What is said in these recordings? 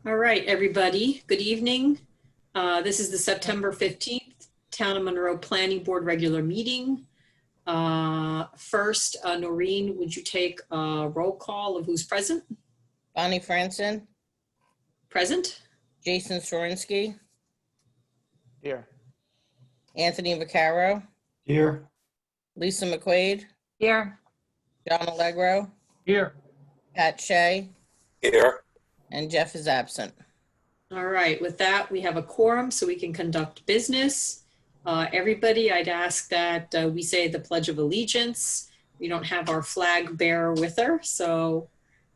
All right, everybody. Good evening. This is the September 15th Town of Monroe Planning Board regular meeting. First, Noreen, would you take a roll call of who's present? Bonnie Franson, Present? Jason Sorinsky, Here. Anthony Vaccaro, Here. Lisa McQuaid, Here. John Allegro, Here. Pat Shea, Here. and Jeff is absent. All right, with that, we have a quorum so we can conduct business. Everybody, I'd ask that we say the Pledge of Allegiance. We don't have our flag bearer with us, so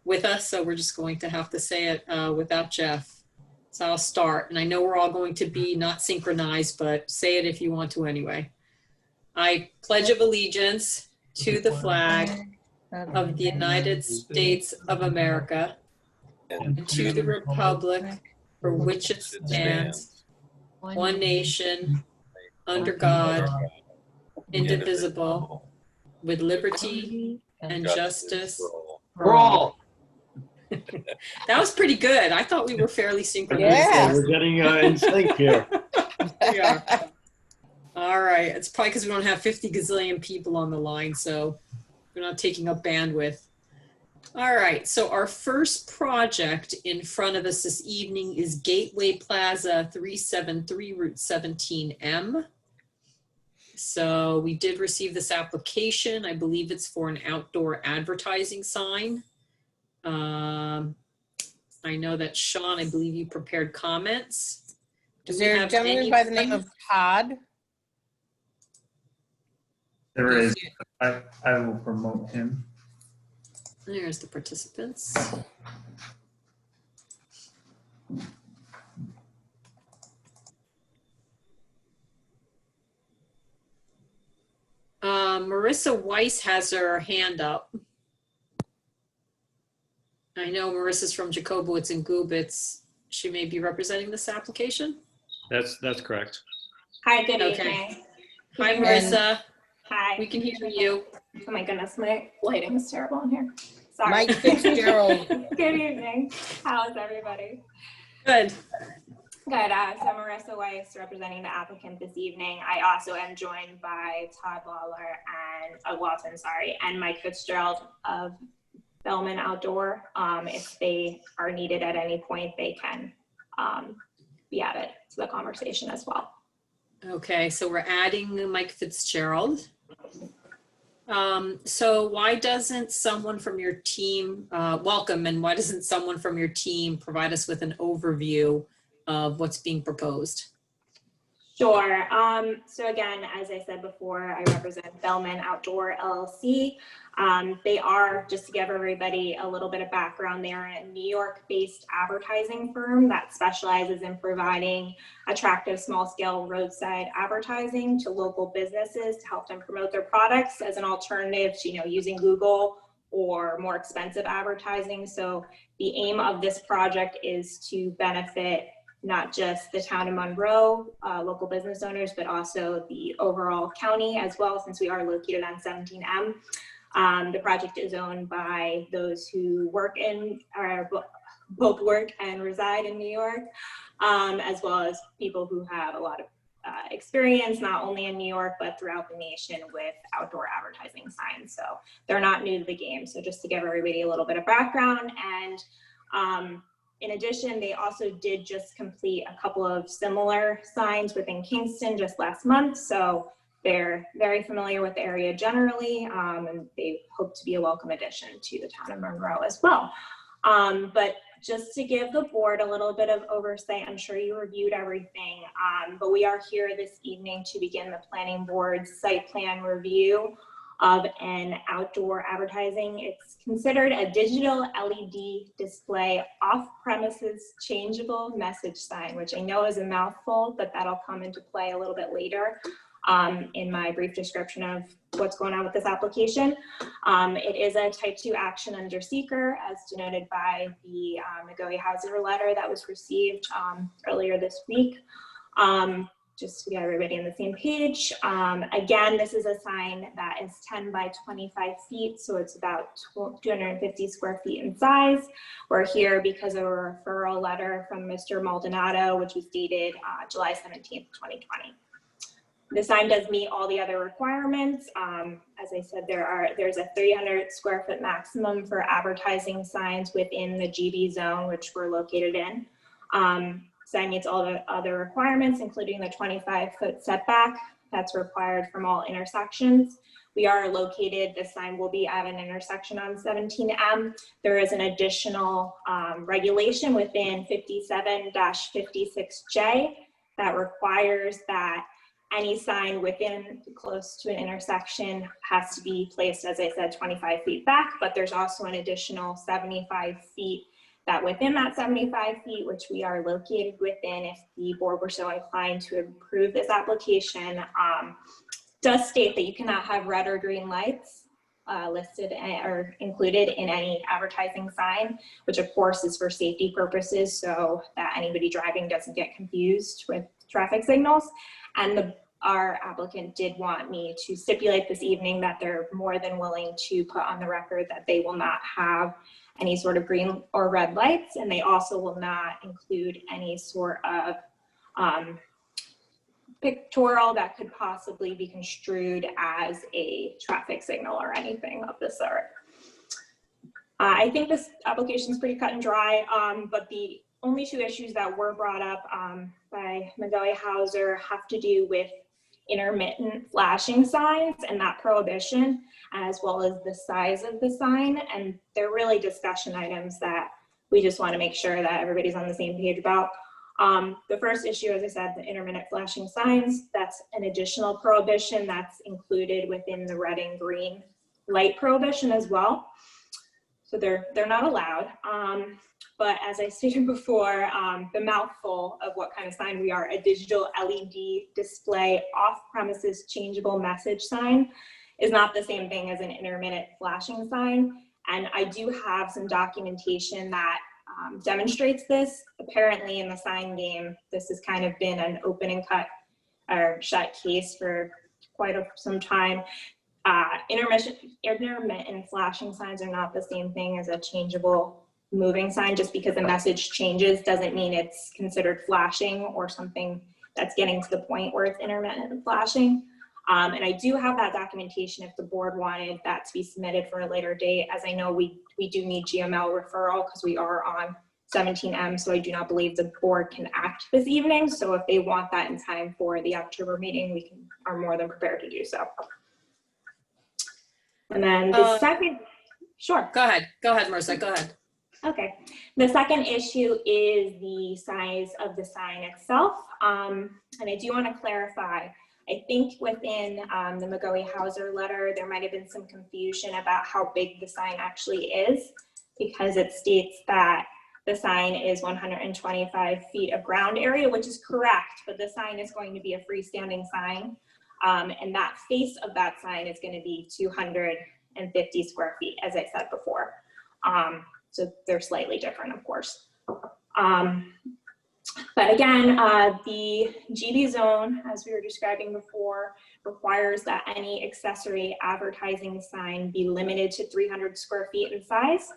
we're just going to have to say it without Jeff. So I'll start, and I know we're all going to be not synchronized, but say it if you want to anyway. I pledge of allegiance to the flag of the United States of America and to the republic for which it stands, one nation, under God, indivisible, with liberty and justice. For all. That was pretty good. I thought we were fairly synchronized. Yeah. We're getting in sync here. We are. All right. It's probably because we don't have 50 gazillion people on the line, so we're not taking up bandwidth. All right. So our first project in front of us this evening is Gateway Plaza 373 Route 17M. So we did receive this application. I believe it's for an outdoor advertising sign. I know that Sean, I believe you prepared comments. Is there a gentleman by the name of Todd? There is. I will promote him. There's the participants. Marissa Weiss has her hand up. I know Marissa's from Jacobowitz and Gubitz. She may be representing this application. That's correct. Hi, good Okay. evening. Hi, Marissa. Hi. We can hear you. Oh my goodness, my lighting is terrible in here. Sorry. Mike Fitzgerald. Good evening. How's everybody? Good. Good. So Marissa Weiss representing the applicant this evening. I also am joined by Todd Lawler and Walton, and Mike Fitzgerald of Bellman Outdoor. If they are needed at any point, they can be added to the conversation as well. Okay, so we're adding Mike Fitzgerald. So why doesn't someone from your team, welcome, and why doesn't someone from your team provide us with an overview of what's being proposed? Sure. So again, as I said before, I represent Bellman Outdoor LLC. They are, just to give everybody a little bit of background, they are a New York-based advertising firm that specializes in providing attractive small-scale roadside advertising to local businesses to help them promote their products as an alternative to, using Google or more expensive advertising. So the aim of this project is to benefit not just the town of Monroe, local business owners, but also the overall county as well, since we are located on 17M. The project is owned by those who work in, or both work and reside in New York, as well as people who have a lot of experience, not only in New York, but throughout the nation with outdoor advertising signs. So they're not new to the game. So just to give everybody a little bit of background. And in addition, they also did just complete a couple of similar signs within Kingston just last month. So they're very familiar with the area generally, and they hope to be a welcome addition to the town of Monroe as well. But just to give the board a little bit of oversight, I'm sure you reviewed everything, but we are here this evening to begin the planning board's site plan review of an outdoor advertising. It's considered a digital LED display off-premises changeable message sign, which I know is a mouthful, but that'll come into play a little bit later in my brief description of what's going on with this application. It is a type 2 action under seeker, as denoted by the McGoey Hauser letter that was received earlier this week. just to get everybody on the same page. Again, this is a sign that is 10 by 25 feet, so it's about 250 square feet in size. We're here because of a referral letter from Mr. Maldonado, which was dated July 17th, 2020. The sign does meet all the other requirements. As I said, there's a 300 square foot maximum for advertising signs within the GB zone, which we're located in. Sign meets all the other requirements, including the 25-foot setback that's required from all intersections. We are located, the sign will be at an intersection on 17M. There is an additional regulation within 57-56J that requires that any sign within close to an intersection has to be placed, as I said, 25 feet back, but there's also an additional 75 feet that within that 75 feet, which we are located within, if the board were so inclined to approve this application, does state that you cannot have red or green lights listed or included in any advertising sign, which of course is for safety purposes so that anybody driving doesn't get confused with traffic signals. And our applicant did want me to stipulate this evening that they're more than willing to put on the record that they will not have any sort of green or red lights, and they also will not include any sort of pictorial that could possibly be construed as a traffic signal or anything of the sort. I think this application is pretty cut and dry, but the only two issues that were brought up by McGuey Hauser have to do with intermittent flashing signs and that prohibition, as well as the size of the sign. And they're really discussion items that we just want to make sure that everybody's on the same page about. The first issue, as I said, the intermittent flashing signs, that's an additional prohibition that's included within the red and green light prohibition as well. So they're not allowed. But as I stated before, the mouthful of what kind of sign we are, a digital LED display off-premises changeable message sign, is not the same thing as an intermittent flashing sign. And I do have some documentation that demonstrates this. Apparently in the sign game, this has kind of been an open and cut or shut case for quite some time. Intermittent flashing signs are not the same thing as a changeable moving sign. Just because a message changes doesn't mean it's considered flashing or something that's getting to the point where it's intermittent flashing. And I do have that documentation if the board wanted that to be submitted for a later date, as I know we do need GML referral because we are on 17M, so I do not believe the board can act this evening. So if they want that in time for the October meeting, we are more than prepared to do so. And then the second, sure. Go ahead, Marissa, go ahead. Okay, the second issue is the size of the sign itself. And I do want to clarify, I think within the McGuey Hauser letter, there might have been some confusion about how big the sign actually is, because it states that the sign is 125 feet of ground area, which is correct, but the sign is going to be a freestanding sign. And that face of that sign is going to be 250 square feet, as I said before. So they're slightly different, of course. But again, the GB zone, as we were describing before, requires that any accessory advertising sign be limited to 300 square feet in size.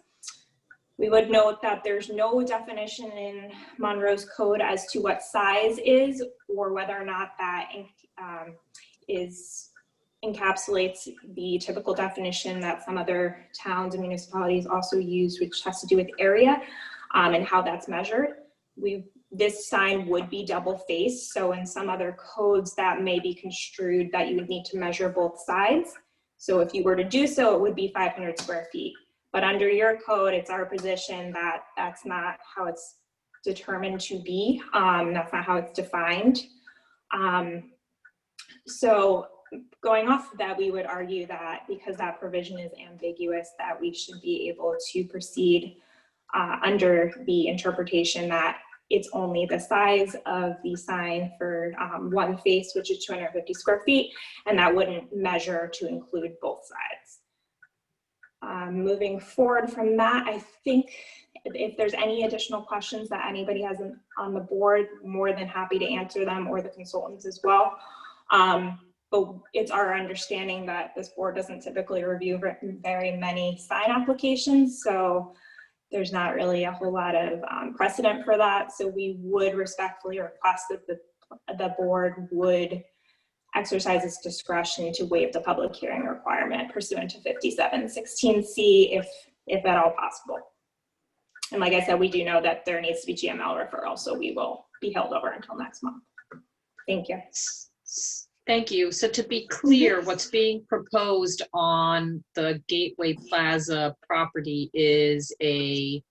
We would note that there's no definition in Monroe's code as to what size is, or whether or not that encapsulates the typical definition that some other towns and municipalities also use, which has to do with area and how that's measured. This sign would be double faced, so in some other codes that may be construed that you would need to measure both sides. So if you were to do so, it would be 500 square feet. But under your code, it's our position that that's not how it's determined to be. That's not how it's defined. So going off of that, we would argue that because that provision is ambiguous, that we should be able to proceed under the interpretation that it's only the size of the sign for one face, which is 250 square feet, and that wouldn't measure to include both sides. Moving forward from that, I think if there's any additional questions that anybody has on the board, more than happy to answer them, or the consultants as well. But it's our understanding that this board doesn't typically review very many sign applications, so there's not really a whole lot of precedent for that. So we would respectfully request that the board would exercise its discretion to waive the public hearing requirement pursuant to 5716C if at all possible. And like I said, we do know that there needs to be GML referral, so we will be held over until next month. Thank you. Thank you. So to be clear, what's being proposed on the Gateway Plaza property is a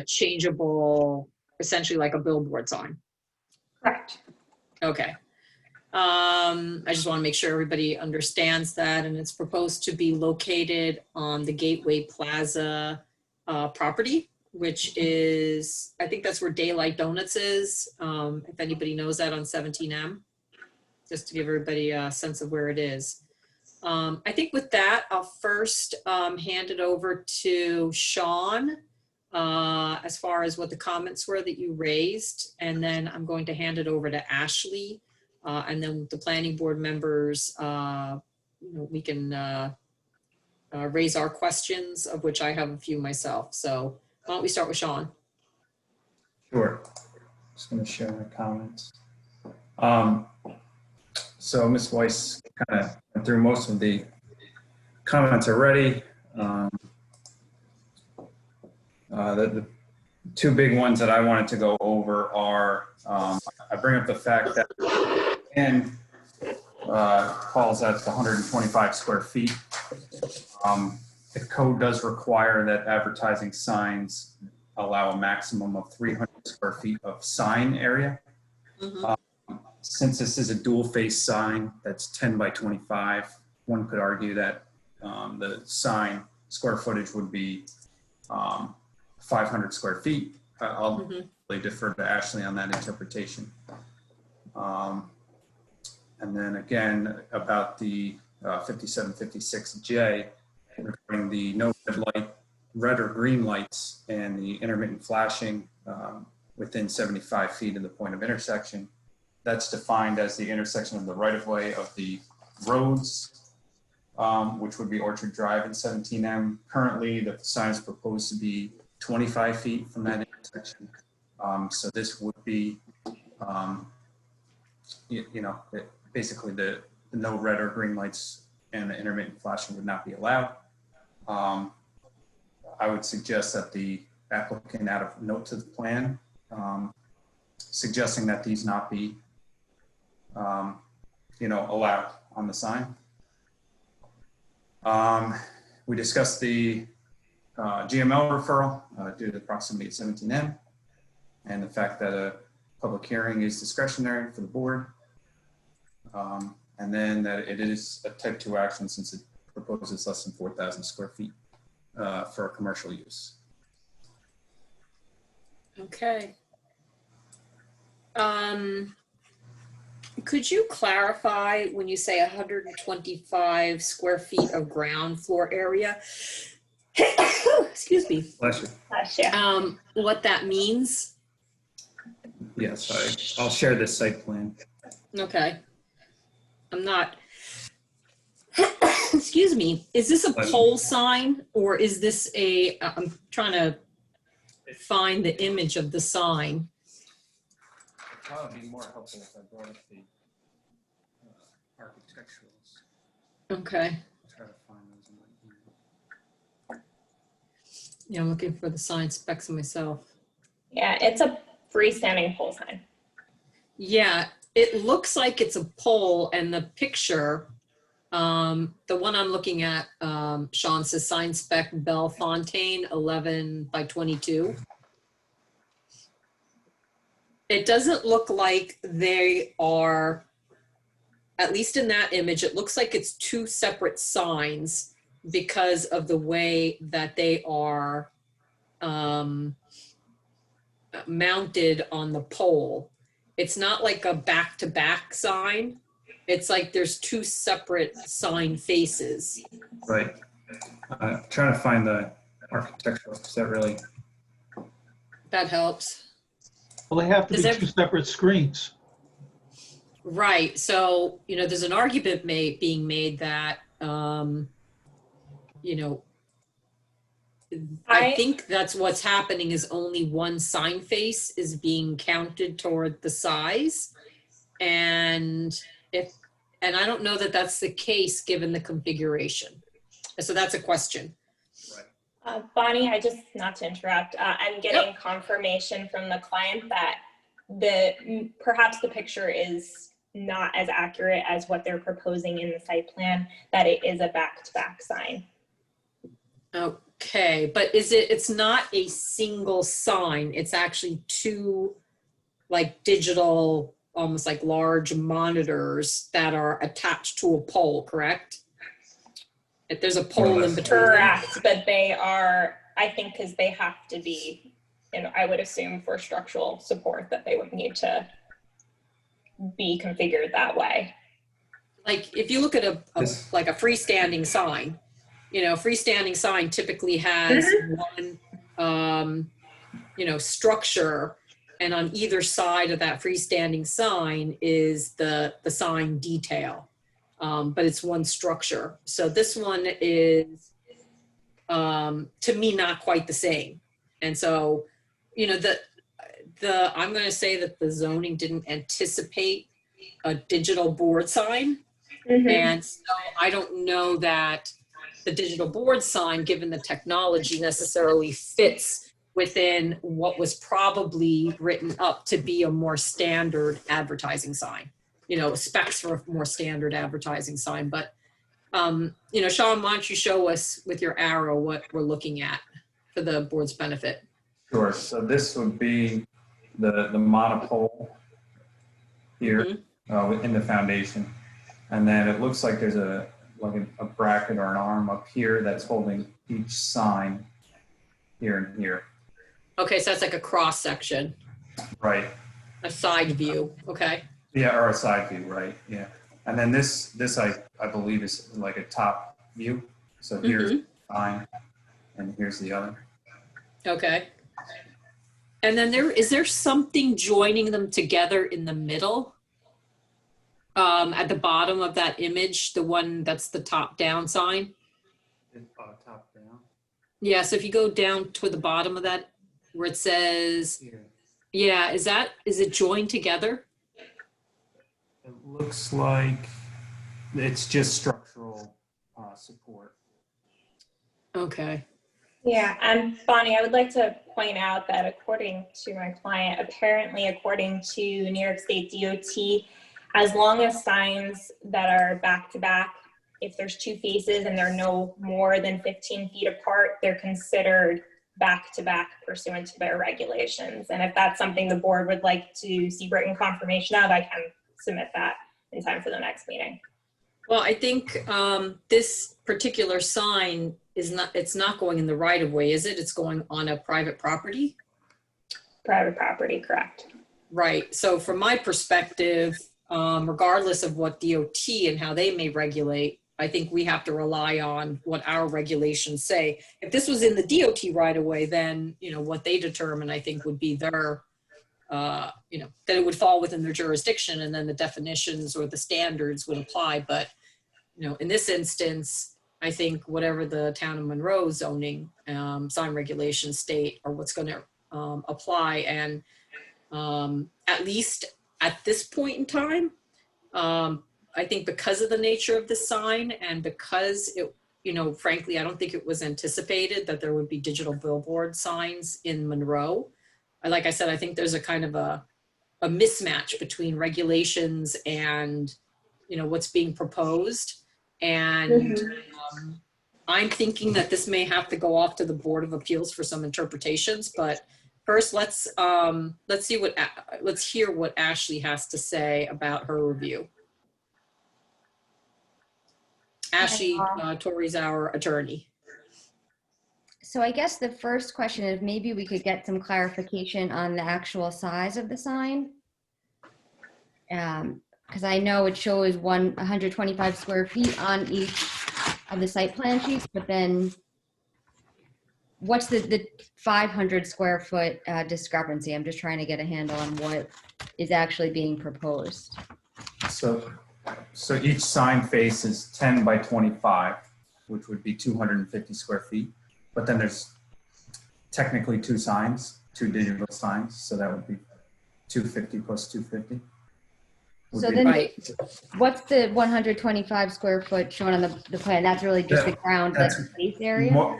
changeable, essentially like a billboard sign. Correct. Okay. I just want to make sure everybody understands that, and it's proposed to be located on the Gateway Plaza property, which is, I think that's where Daylight Donuts is, if anybody knows that, on 17M, just to give everybody a sense of where it is. I think with that, I'll first hand it over to Sean as far as what the comments were that you raised, and then I'm going to hand it over to Ashley. And then the planning board members, we can raise our questions, of which I have a few myself. So why don't we start with Sean? Sure. Just going to share my comments. So Ms. Weiss kind of went through most of the comments already. The two big ones that I wanted to go over are, I bring up the fact that and calls out the 125 square feet. The code does require that advertising signs allow a maximum of 300 square feet of sign area. Mm-hmm. Since this is a dual face sign that's 10 by 25, one could argue that the sign square footage would be 500 square feet. I'll really defer to Ashley on that interpretation. And then again, about the 5756J, regarding the no red or green lights and the intermittent flashing within 75 feet of the point of intersection. That's defined as the intersection of the right-of-way of the roads, which would be Orchard Drive and 17M. Currently, the sign is proposed to be 25 feet from that intersection. So this would be, basically the no red or green lights and the intermittent flashing would not be allowed. I would suggest that the applicant add a note to the plan suggesting that these not be allowed on the sign. We discussed the GML referral due to the proximity of 17M and the fact that a public hearing is discretionary for the board. And then that it is a type 2 action since it proposes less than 4,000 square feet for a commercial use. Okay. Could you clarify when you say 125 square feet of ground floor area? Excuse me. Bless you. Bless you. What that means? Yes, I'll share this site plan. Okay. I'm not, excuse me, is this a pole sign or is this I'm trying to find the image of the sign. It'd probably be more helpful if I brought up the architecturals. Okay. I'll try to find those in my email. Yeah, I'm looking for the sign specs myself. Yeah, it's a freestanding pole sign. Yeah, it looks like it's a pole, and the picture, the one I'm looking at, Sean says sign spec Bellefontaine 11 by 22. It doesn't look like they are, at least in that image, it looks like it's two separate signs because of the way that they are mounted on the pole. It's not like a back-to-back sign. It's like there's two separate sign faces. Right. Trying to find the architectural, because that really, That helps. Well, they have to Does be ev- two separate screens. Right. So, there's an argument being made that, I think that's what's happening is only one sign face is being counted toward the size. And and I don't know that that's the case given the configuration. So that's a question. Bonnie, not to interrupt, I'm getting confirmation from the client that perhaps the picture is not as accurate as what they're proposing in the site plan, that it is a back-to-back sign. Okay, but it's not a single sign. It's actually two like digital, almost like large monitors that are attached to a pole, correct? If there's a pole in between them. Correct, but they are, I think, because they have to be, I would assume for structural support that they would need to be configured that way. Like if you look at like a freestanding sign, freestanding sign typically has one, structure, and on either side of that freestanding sign is the sign detail, but it's one structure. So this one is, to me, not quite the same. And so, I'm going to say that the zoning didn't anticipate a digital board sign. And so I don't know that the digital board sign, given the technology, necessarily fits within what was probably written up to be a more standard advertising sign, specs for a more standard advertising sign. But, Sean, why don't you show us with your arrow what we're looking at for the board's benefit? sure. So this would be the monopole here in the foundation. And then it looks like there's a bracket or an arm up here that's holding each sign here and here. Okay, so that's like a cross section, Right. a side view. Okay. Yeah, or a side view, right? Yeah. And then this I believe is like a top view. So here's the sign and here's the other. Okay. And then is there something joining them together in the middle? At the bottom of that image, the one that's the top down sign? Top down. Yeah, so if you go down to the bottom of that where it says, Here. yeah, is it joined together? It looks like it's just structural support. Okay. Yeah, and Bonnie, I would like to point out that according to my client, apparently according to New York State DOT, as long as signs that are back to back, if there's two faces and they're no more than 15 feet apart, they're considered back to back pursuant to their regulations. And if that's something the board would like to see written confirmation of, I can submit that in time for the next meeting. Well, I think this particular sign it's not going in the right of way, is it? It's going on a private property? Private property, correct. Right. So from my perspective, regardless of what DOT and how they may regulate, I think we have to rely on what our regulations say. If this was in the DOT right away, then, what they determine, I think would be their, that it would fall within their jurisdiction, and then the definitions or the standards would apply. But, in this instance, I think whatever the town of Monroe zoning sign regulations state are what's going to apply. And at least at this point in time, I think because of the nature of the sign and because it, frankly, I don't think it was anticipated that there would be digital billboard signs in Monroe. Like I said, I think there's a kind of a mismatch between regulations and, what's being proposed. And I'm thinking that this may have to go off to the Board of Appeals for some interpretations, but first let's hear what Ashley has to say about her review. Ashley, Tori's our attorney. So I guess the first question is maybe we could get some clarification on the actual size of the sign. Because I know it shows 125 square feet on each of the site plan sheets, but then what's the 500 square foot discrepancy? I'm just trying to get a handle on what is actually being proposed. So each sign face is 10 by 25, which would be 250 square feet. But then there's technically two signs, two digital signs. So that would be 250 plus 250. So be- then Right. what's the 125 square foot shown on the plan? That's really just the ground, like That's the base area?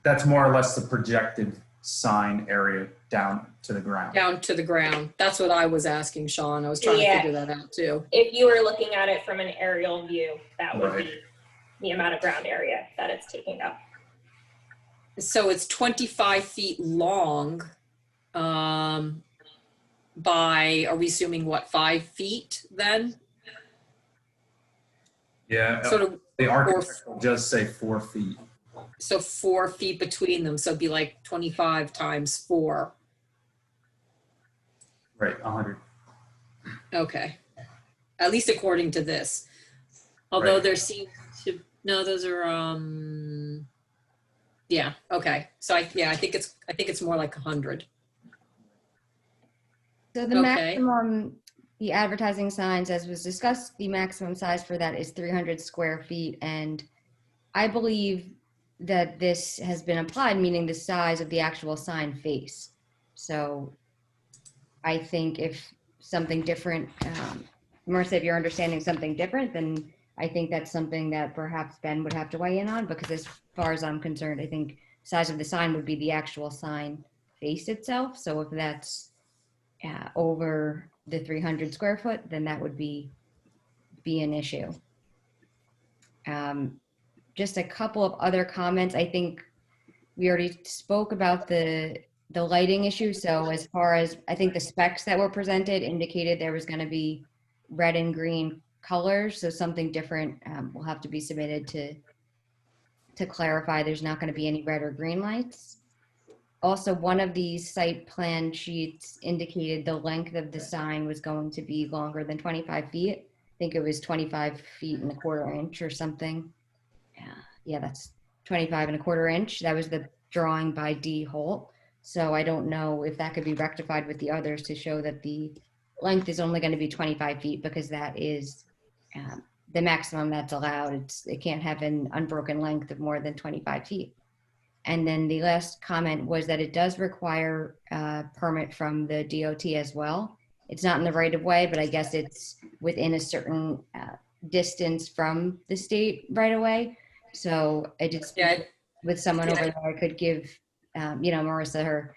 That's more or less the projected sign area down to the ground. Down to the ground. That's what I was asking, Sean. I was trying to Yeah. figure that out too. If you were looking at it from an aerial view, that would Right. be the amount of ground area that it's taking up. So it's 25 feet long by, are we assuming what, 5 feet then? Yeah, Sort of, the architect will just say 4 feet. so 4 feet between them. So it'd be like 25 times 4. Right, 100. Okay. At least according to this. Although Right. there seems to, no, those are, yeah, okay. So I think it's more like 100. So the Okay. maximum, the advertising signs, as was discussed, the maximum size for that is 300 square feet. And I believe that this has been applied, meaning the size of the actual sign face. So I think if something different, Marissa, if you're understanding something different, then I think that's something that perhaps Ben would have to weigh in on, because as far as I'm concerned, I think size of the sign would be the actual sign face itself. So if that's over the 300 square foot, then that would be an issue. Just a couple of other comments. I think we already spoke about the lighting issue. So as far as, I think the specs that were presented indicated there was going to be red and green colors. So something different will have to be submitted to clarify there's not going to be any red or green lights. Also, one of these site plan sheets indicated the length of the sign was going to be longer than 25 feet. I think it was 25 feet and a quarter inch or something. Yeah, that's 25 and a quarter inch. That was the drawing by D. Holt. So I don't know if that could be rectified with the others to show that the length is only going to be 25 feet, because that is the maximum that's allowed. It can't have an unbroken length of more than 25 feet. And then the last comment was that it does require a permit from the DOT as well. It's not in the right of way, but I guess it's within a certain distance from the state right of way. So I did speak Yeah. with someone over there. I could give, Marissa her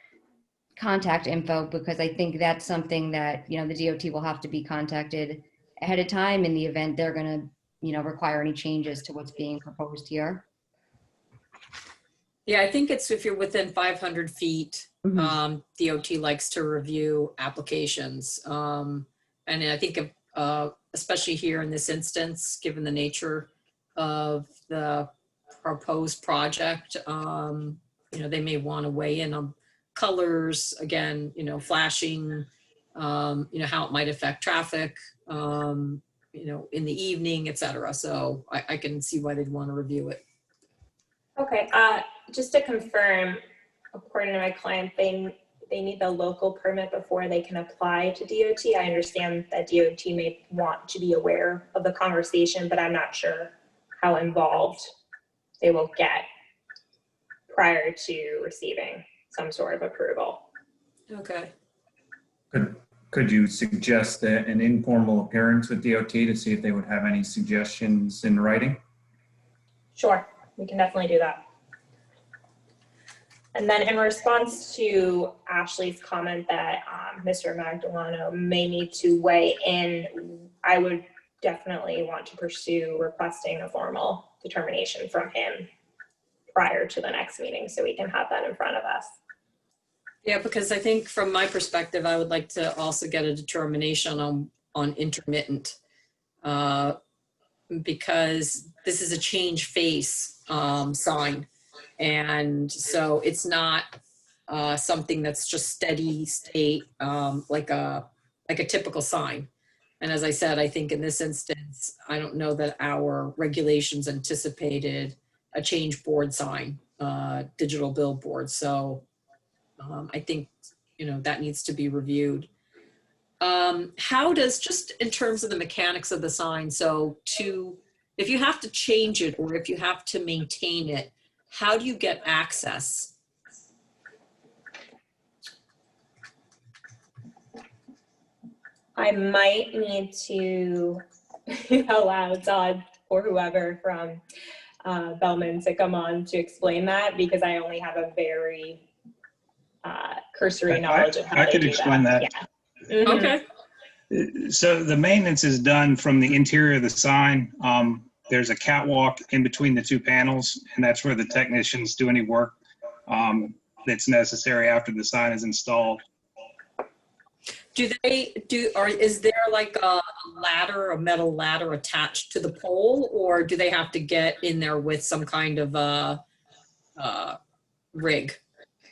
contact info, because I think that's something that, the DOT will have to be contacted ahead of time in the event they're going to, require any changes to what's being proposed here. Yeah, I think it's if you're within 500 feet, DOT likes to review applications. And I think especially here in this instance, given the nature of the proposed project, they may want to weigh in on colors, again, flashing, how it might affect traffic, in the evening, et cetera. So I can see why they'd want to review it. Okay, just to confirm, according to my client, they need the local permit before they can apply to DOT. I understand that DOT may want to be aware of the conversation, but I'm not sure how involved they will get prior to receiving some sort of approval. Okay. Could you suggest an informal appearance with DOT to see if they would have any suggestions in writing? Sure, we can definitely do that. And then in response to Ashley's comment that Mr. Magdaleno may need to weigh in, I would definitely want to pursue requesting a formal determination from him prior to the next meeting so we can have that in front of us. Yeah, because I think from my perspective, I would like to also get a determination on intermittent, because this is a change face sign. And so it's not something that's just steady state, like a typical sign. And as I said, I think in this instance, I don't know that our regulations anticipated a change board sign, digital billboard. So I think, that needs to be reviewed. How does, just in terms of the mechanics of the sign, so if you have to change it or if you have to maintain it, how do you get access? I might need to allow Todd or whoever from Bellman to come on to explain that, because I only have a very cursory knowledge of how I they could do explain that. Yeah. Mhm. Okay. So the maintenance is done from the interior of the sign. There's a catwalk in between the two panels, and that's where the technicians do any work that's necessary after the sign is installed. Is there like a ladder, a metal ladder attached to the pole, or do they have to get in there with some kind of rig?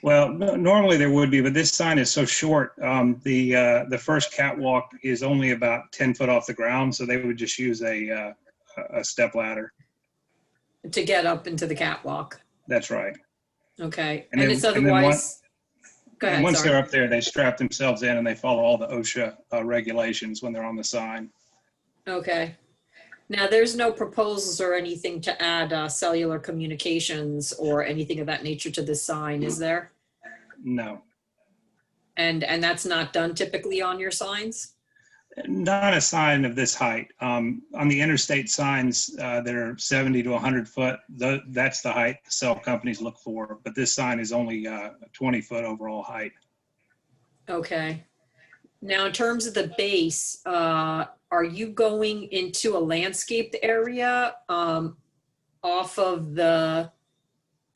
Well, normally there would be, but this sign is so short. The first catwalk is only about 10 foot off the ground, so they would just use a step ladder. To get up into the catwalk? That's right. Okay, And and then- it's and then otherwise, go And ahead, once sorry. they're up there, they strap themselves in and they follow all the OSHA regulations when they're on the sign. Okay. Now, there's no proposals or anything to add cellular communications or anything of that nature to this sign, is there? No, And that's not done typically on your signs? not a sign of this height. On the interstate signs that are 70 to 100 foot, that's the height the cell companies look for. But this sign is only a 20 foot overall height. Okay. Now, in terms of the base, are you going into a landscaped area off of the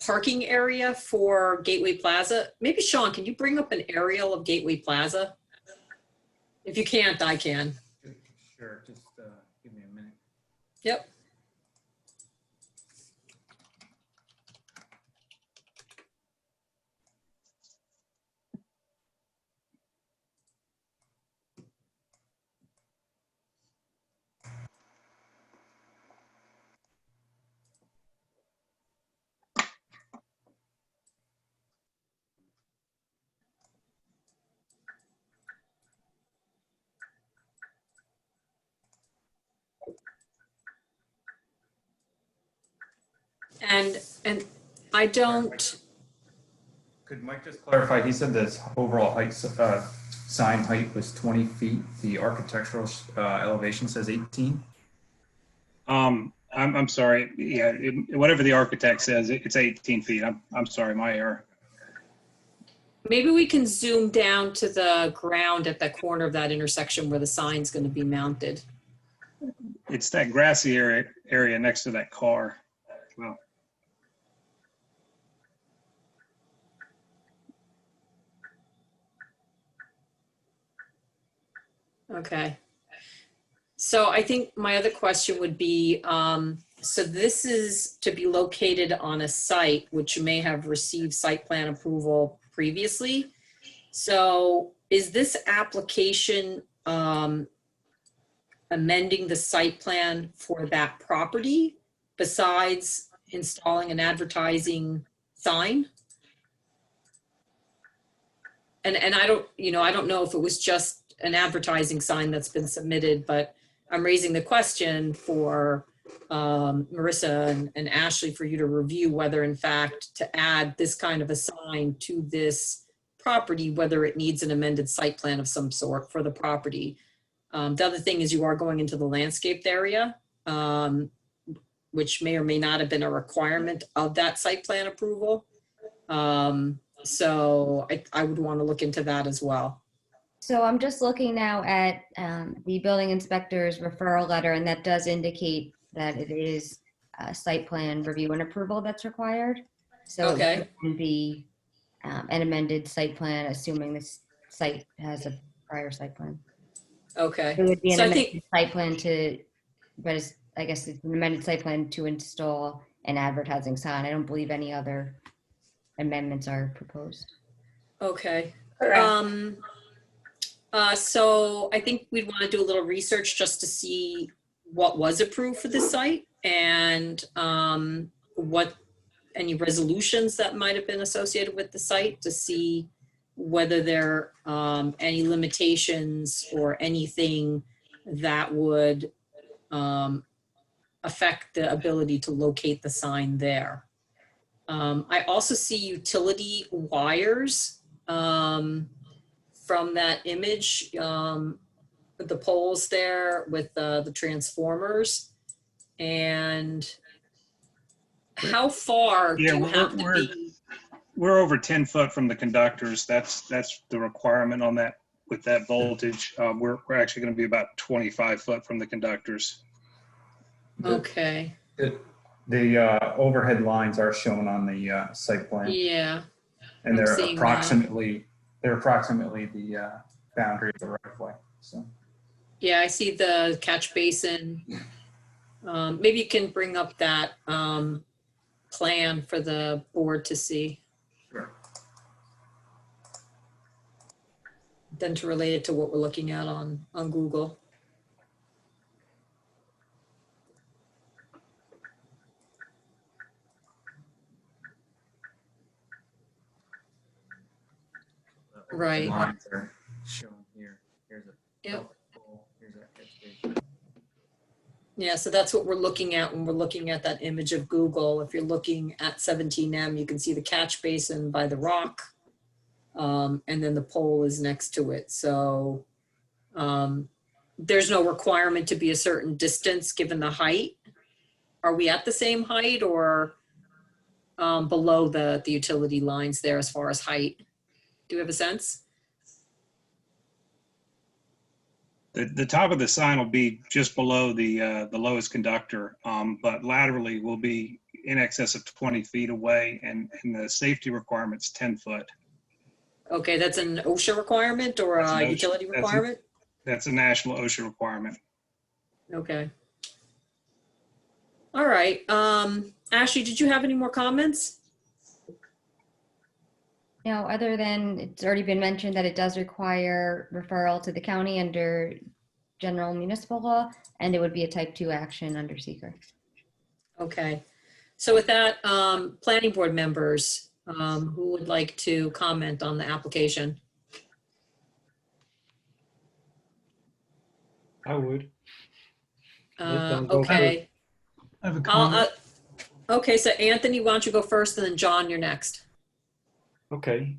parking area for Gateway Plaza? Maybe Sean, can you bring up an aerial of Gateway Plaza? If you can't, I can. Sure, just give me a minute. Yep. And I don't, Could Mike just clarify, he said this overall height, sign height was 20 feet. The architectural elevation says 18. I'm sorry. Yeah, whatever the architect says, it's 18 feet. I'm sorry, my error. maybe we can zoom down to the ground at the corner of that intersection where the sign's going to be mounted. It's that grassy area next to that car. Well, Okay. So I think my other question would be, so this is to be located on a site which may have received site plan approval previously. So is this application amending the site plan for that property besides installing an advertising sign? And I don't know if it was just an advertising sign that's been submitted, but I'm raising the question for Marissa and Ashley for you to review whether in fact to add this kind of a sign to this property, whether it needs an amended site plan of some sort for the property. The other thing is you are going into the landscaped area, which may or may not have been a requirement of that site plan approval. So I would want to look into that as well. So I'm just looking now at the building inspector's referral letter, and that does indicate that it is a site plan review and approval that's required. So Okay. it would be an amended site plan, assuming this site has a prior site plan. Okay. It would be an So I amended think, site plan I guess it's an amended site plan to install an advertising sign. I don't believe any other amendments are proposed. okay. Correct. So I think we'd want to do a little research just to see what was approved for this site and what any resolutions that might have been associated with the site to see whether there are any limitations or anything that would affect the ability to locate the sign there. I also see utility wires from that image, with the poles there with the transformers. And how far do Yeah, you have to be? we're over 10 foot from the conductors. That's the requirement on that with that voltage. We're actually going to be about 25 foot from the conductors. Okay, The overhead lines are shown on the site plan, yeah, and I'm they're seeing that. approximately the boundary of the right of way. So Yeah, I see the catch basin. Maybe you can bring up that plan for the board to see, sure. then to relate it to what we're looking at on Google. The Right. lines are shown here. Here's a Yep. pole, here's a catch basin. Yeah, so that's what we're looking at when we're looking at that image of Google. If you're looking at 17M, you can see the catch basin by the rock, and then the pole is next to it. So there's no requirement to be a certain distance given the height. Are we at the same height or below the utility lines there as far as height? Do you have a sense? The top of the sign will be just below the lowest conductor, but laterally will be in excess of 20 feet away, and the safety requirement's 10 foot. Okay, that's an OSHA requirement or That's an a OSHA utility requirement? That's a national OSHA requirement. Okay. All right. Ashley, did you have any more comments? No, other than it's already been mentioned that it does require referral to the county under general municipal law, and it would be a type 2 action under seeker. Okay. So with that, planning board members, who would like to comment on the application? I would. Let them go Okay. I have a comment. Okay, so Anthony, why don't you go first, and then John, you're next. Okay,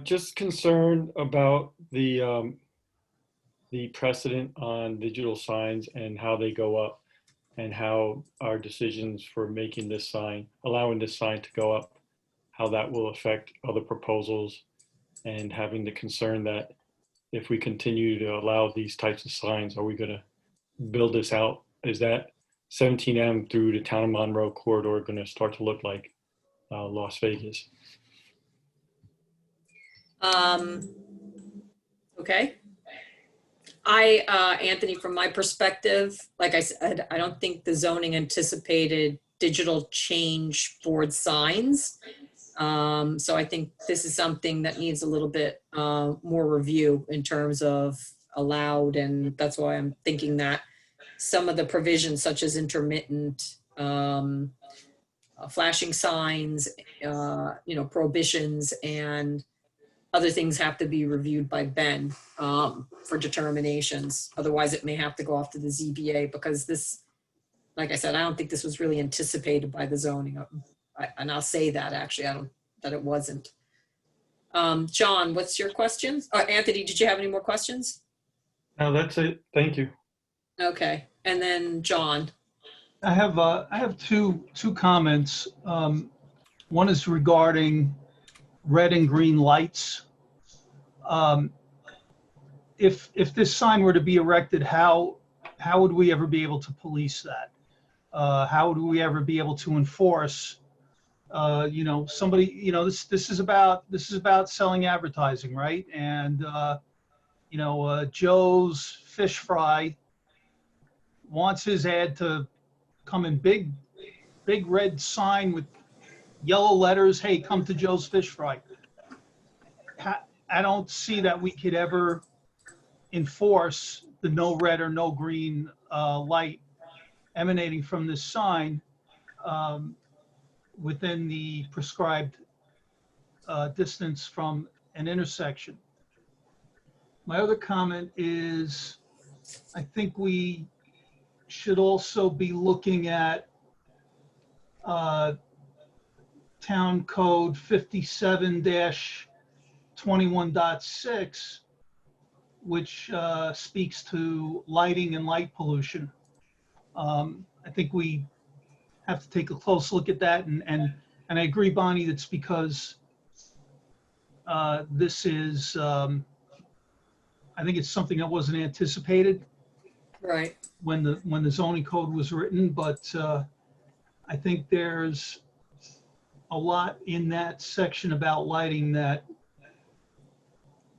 just concerned about the precedent on digital signs and how they go up and how our decisions for making this sign, allowing this sign to go up, how that will affect other proposals, and having the concern that if we continue to allow these types of signs, are we gonna build this out? Is that 17M through the town of Monroe corridor gonna start to look like Las Vegas? Okay. Anthony, from my perspective, like I said, I don't think the zoning anticipated digital change board signs. So I think this is something that needs a little bit more review in terms of allowed, and that's why I'm thinking that some of the provisions such as intermittent flashing signs, prohibitions and other things have to be reviewed by Ben for determinations. Otherwise, it may have to go off to the ZBA because this, like I said, I don't think this was really anticipated by the zoning. And I'll say that actually, that it wasn't. John, what's your questions? Anthony, did you have any more questions? No, that's it. Thank you. Okay, and then John. I have two comments. One is regarding red and green lights. If this sign were to be erected, how would we ever be able to police that? How would we ever be able to enforce? Somebody, this is about selling advertising, right? And Joe's Fish Fry wants his ad to come in big red sign with yellow letters, hey, come to Joe's Fish Fry. I don't see that we could ever enforce the no red or no green light emanating from this sign within the prescribed distance from an intersection. My other comment is, I think we should also be looking at Town Code 57-21.6, which speaks to lighting and light pollution. I think we have to take a close look at that, and I agree, Bonnie, that's because this is, I think it's something that wasn't anticipated Right. when the zoning code was written, but I think there's a lot in that section about lighting that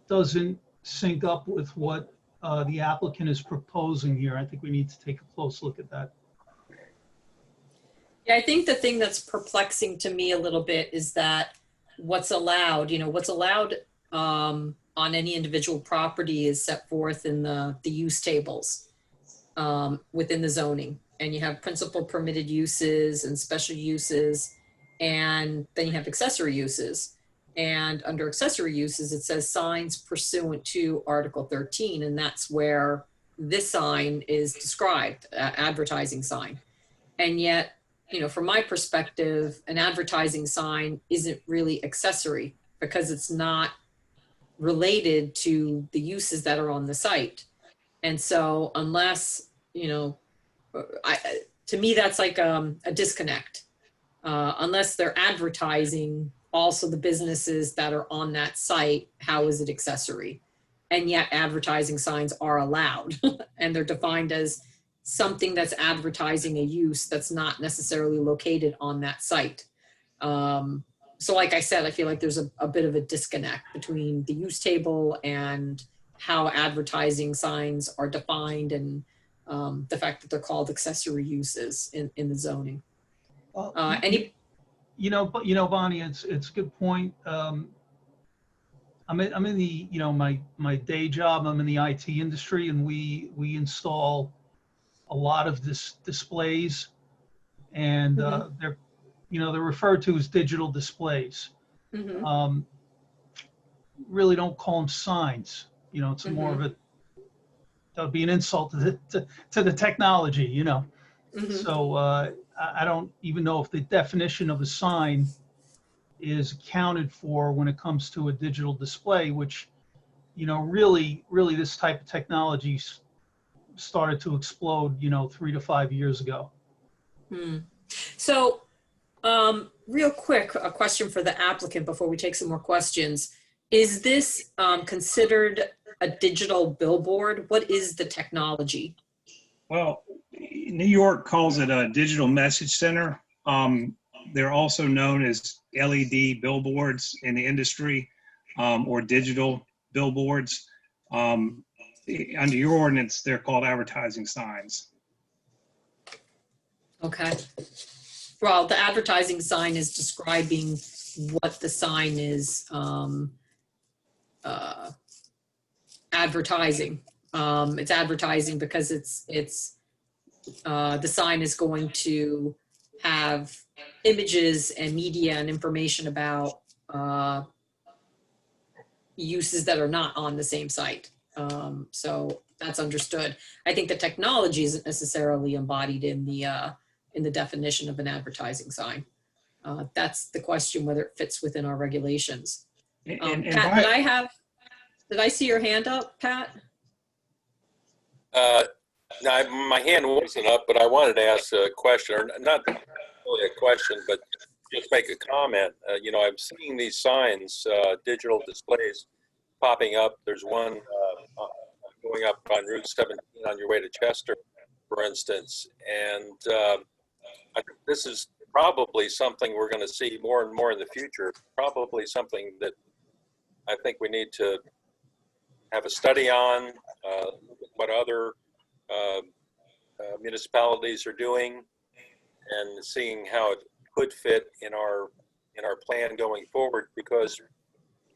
doesn't sync up with what the applicant is proposing here. I think we need to take a close look at that. Yeah, I think the thing that's perplexing to me a little bit is that what's allowed, on any individual property is set forth in the use tables within the zoning. And you have principal permitted uses and special uses, and then you have accessory uses. And under accessory uses, it says signs pursuant to Article 13, and that's where this sign is described, advertising sign. And yet, from my perspective, an advertising sign isn't really accessory because it's not related to the uses that are on the site. And so unless, to me, that's like a disconnect. Unless they're advertising also the businesses that are on that site, how is it accessory? And yet advertising signs are allowed and they're defined as something that's advertising a use that's not necessarily located on that site. So like I said, I feel like there's a bit of a disconnect between the use table and how advertising signs are defined and the fact that they're called accessory uses in the zoning. Bonnie, it's a good point. I'm in the, my day job, I'm in the IT industry, and we install a lot of displays, and they're referred to as digital displays. Mm-hmm. Really don't call them signs. It's more of that would be an insult to the technology. Mm-hmm. So I don't even know if the definition of a sign is accounted for when it comes to a digital display, which, really this type of technology started to explode, 3 to 5 years ago. So real quick, a question for the applicant before we take some more questions. Is this considered a digital billboard? What is the technology? Well, New York calls it a digital message center. They're also known as LED billboards in the industry, or digital billboards. Under your ordinance, they're called advertising signs. Okay. Well, the advertising sign is describing what the sign is advertising. It's advertising because it's the sign is going to have images and media and information about uses that are not on the same site. So that's understood. I think the technology isn't necessarily embodied in the definition of an advertising sign. That's the question, whether it fits within our regulations. Pat, did I see your hand up, Pat? No, my hand wasn't up, but I wanted to ask a question, or not really a question, but just make a comment. I'm seeing these signs, digital displays popping up. There's one going up on Route 17 on your way to Chester, for instance. And I think this is probably something we're going to see more and more in the future, probably something that I think we need to have a study on, what other municipalities are doing, and seeing how it could fit in our plan going forward, because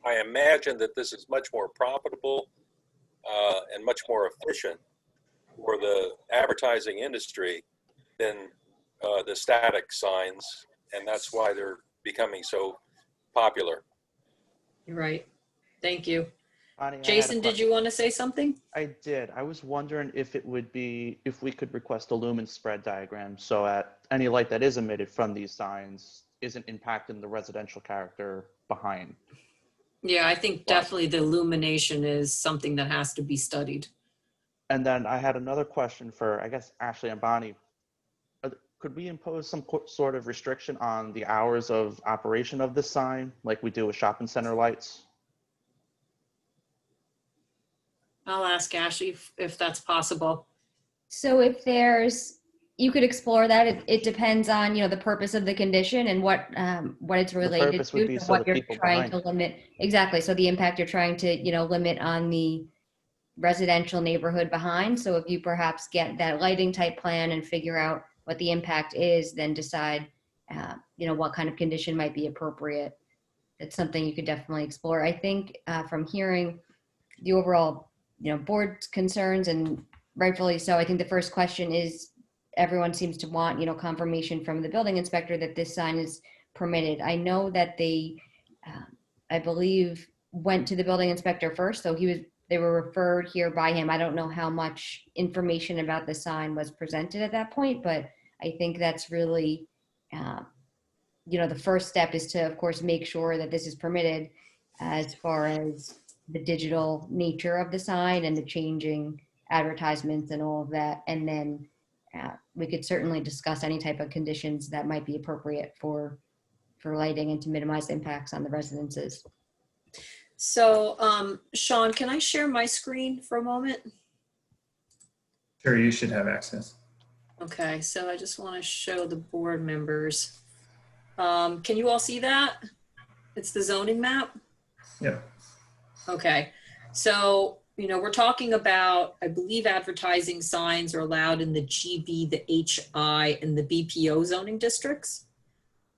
I imagine that this is much more profitable and much more efficient for the advertising industry than the static signs, and that's why they're becoming so popular. You're right. Thank you. Bonnie, I had a Jason, did question. you want to say something? I did. I was wondering if it would be, if we could request a lumen spread diagram so that any light that is emitted from these signs isn't impacting the residential character behind. Yeah, I think definitely the illumination is something that has to be studied. And then I had another question for, I guess, Ashley and Bonnie. Could we impose some sort of restriction on the hours of operation of this sign, like we do with shopping center lights? I'll ask Ashley if that's possible. So if there's, you could explore that. It depends on, the purpose of the condition and what it's related purpose would be to, so what the you're people trying behind. to limit. Exactly. So the impact you're trying to, limit on the residential neighborhood behind. So if you perhaps get that lighting type plan and figure out what the impact is, then decide, what kind of condition might be appropriate. It's something you could definitely explore. I think from hearing the overall, board's concerns, and rightfully so, I think the first question is, everyone seems to want, confirmation from the building inspector that this sign is permitted. I know that they, I believe, went to the building inspector first, so they were referred here by him. I don't know how much information about the sign was presented at that point, but I think that's really, the first step is to, of course, make sure that this is permitted as far as the digital nature of the sign and the changing advertisements and all of that. And then we could certainly discuss any type of conditions that might be appropriate for lighting and to minimize impacts on the residences. So, Sean, can I share my screen for a moment? Sure, you should have access. Okay, so I just want to show the board members. Can you all see that? It's the zoning map. Yep. Okay, so, we're talking about, I believe advertising signs are allowed in the GB, the HI, and the BPO zoning districts.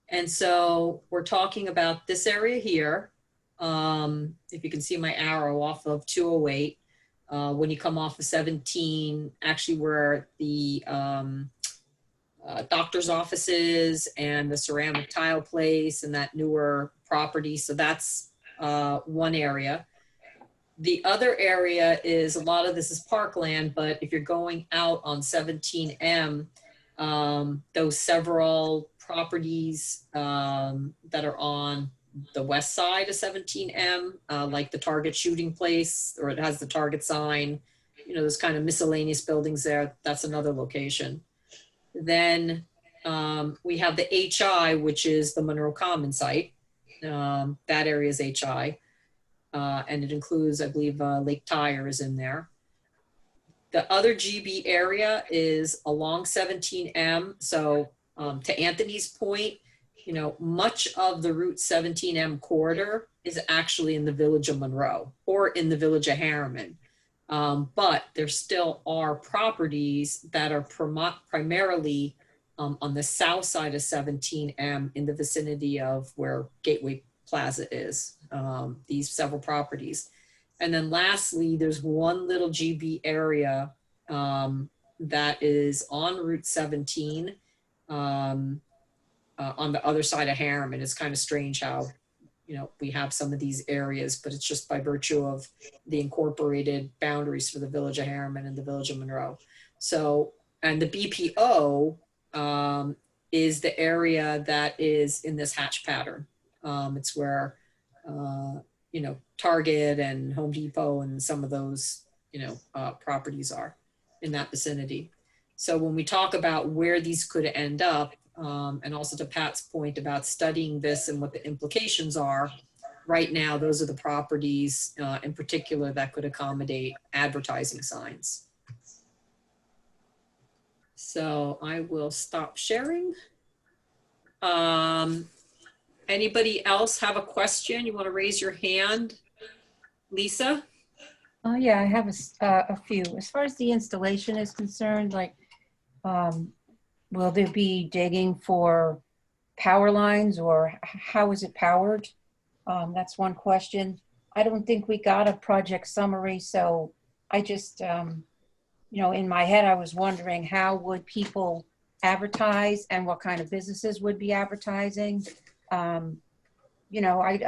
And so we're talking about this area here. If you can see my arrow off of 208, when you come off of 17, actually where the doctor's offices and the ceramic tile place and that newer property. So that's one area. The other area is, a lot of this is parkland, but if you're going out on 17M, those several properties that are on the west side of 17M, like the Target shooting place, or it has the Target sign, those kind of miscellaneous buildings there, that's another location. Then we have the HI, which is the Monroe Common site. That area is HI. And it includes, I believe, Lake Tyre is in there. The other GB area is along 17M. So to Anthony's point, much of the Route 17M corridor is actually in the village of Monroe or in the village of Harriman. But there still are properties that are primarily on the south side of 17M in the vicinity of where Gateway Plaza is, these several properties. And then lastly, there's one little GB area that is on Route 17 on the other side of Harriman. It's kind of strange how, we have some of these areas, but it's just by virtue of the incorporated boundaries for the village of Harriman and the village of Monroe. So, and the BPO is the area that is in this hatch pattern. It's where, Target and Home Depot and some of those, properties are in that vicinity. So when we talk about where these could end up, and also to Pat's point about studying this and what the implications are, right now, those are the properties in particular that could accommodate advertising signs. So I will stop sharing. Anybody else have a question? You want to raise your hand? Lisa? Yeah, I have a few. As far as the installation is concerned, will there be digging for power lines, or how is it powered? That's one question. I don't think we got a project summary, so I just, in my head, I was wondering how would people advertise and what kind of businesses would be advertising? I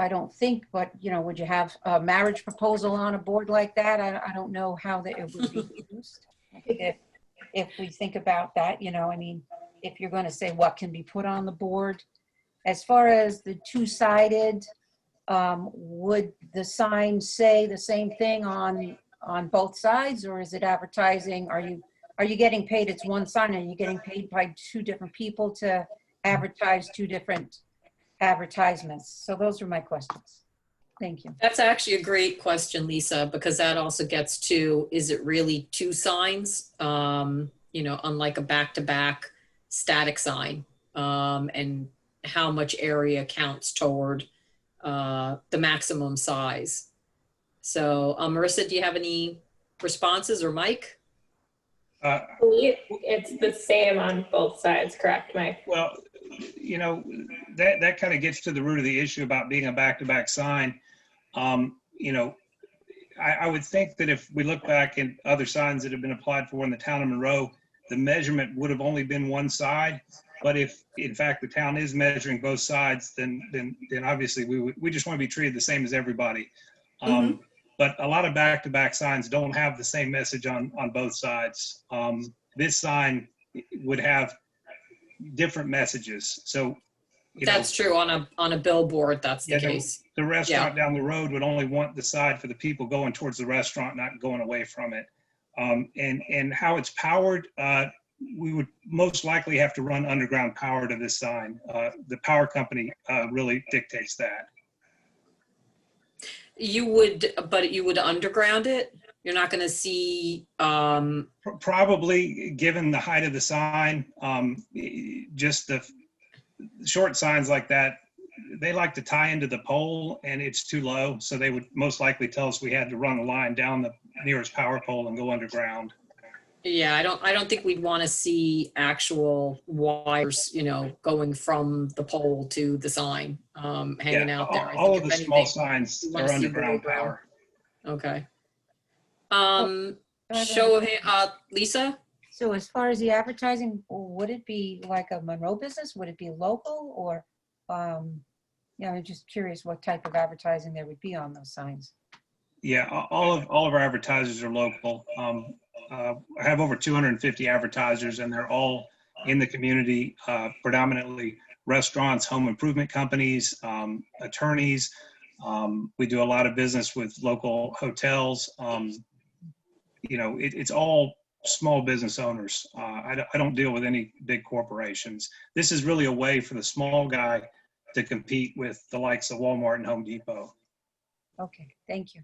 don't think, but, would you have a marriage proposal on a board like that? I don't know how that it would be used. If we think about that, if you're going to say what can be put on the board, as far as the two-sided, would the sign say the same thing on both sides, or is it advertising? Are you getting paid? It's one sign. Are you getting paid by two different people to advertise two different advertisements? So those are my questions. Thank you. That's actually a great question, Lisa, because that also gets to, is it really two signs? Unlike a back-to-back static sign, and how much area counts toward the maximum size. So Marissa, do you have any responses, or Mike? I believe it's the same on both sides, correct, Mike? Well, that kind of gets to the root of the issue about being a back-to-back sign. I would think that if we look back at other signs that have been applied for in the town of Monroe, the measurement would have only been one side. But if in fact the town is measuring both sides, then obviously we just want to be treated the same as everybody. But a lot of back-to-back signs don't have the same message on both sides. This sign would have different messages. So That's true. On a billboard, that's the case. The restaurant down the road would only want the side for the people going towards the restaurant, not going away from it. And how it's powered, we would most likely have to run underground power to this sign. The power company really dictates that. But you would underground it? You're not going to see... Probably, given the height of the sign, just the short signs like that, they like to tie into the pole and it's too low. So they would most likely tell us we had to run a line down the nearest power pole and go underground. Yeah, I don't think we'd want to see actual wires, going from the pole to the sign, hanging out there. All of the small signs are underground power. Okay. Show of hand, Lisa? So as far as the advertising, would it be like a Monroe business? Would it be local, or, I'm just curious what type of advertising there would be on those signs. Yeah, all of our advertisers are local. I have over 250 advertisers, and they're all in the community, predominantly restaurants, home improvement companies, attorneys. We do a lot of business with local hotels. It's all small business owners. I don't deal with any big corporations. This is really a way for the small guy to compete with the likes of Walmart and Home Depot. Okay, thank you.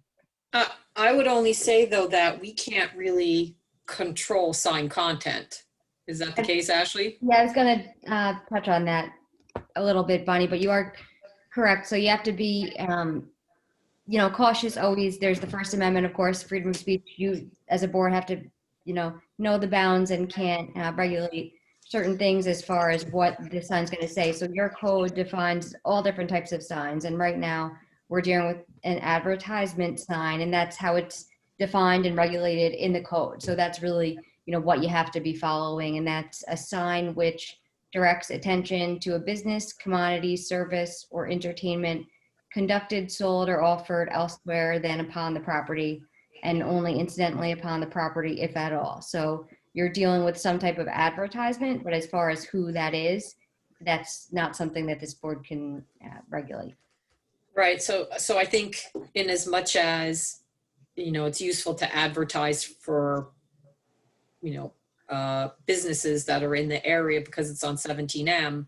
I would only say, though, that we can't really control sign content. Is that the case, Ashley? Yeah, I was going to touch on that a little bit, Bonnie, but you are correct. So you have to be, cautious always. There's the First Amendment, of course, freedom of speech. You, as a board, have to, know the bounds and can't regulate certain things as far as what the sign's going to say. So your code defines all different types of signs. And right now we're dealing with an advertisement sign, and that's how it's defined and regulated in the code. So that's really, what you have to be following. And that's a sign which directs attention to a business, commodity, service, or entertainment conducted, sold, or offered elsewhere than upon the property, and only incidentally upon the property, if at all. So you're dealing with some type of advertisement, but as far as who that is, that's not something that this board can regulate. Right. So I think in as much as, it's useful to advertise for, businesses that are in the area because it's on 17M,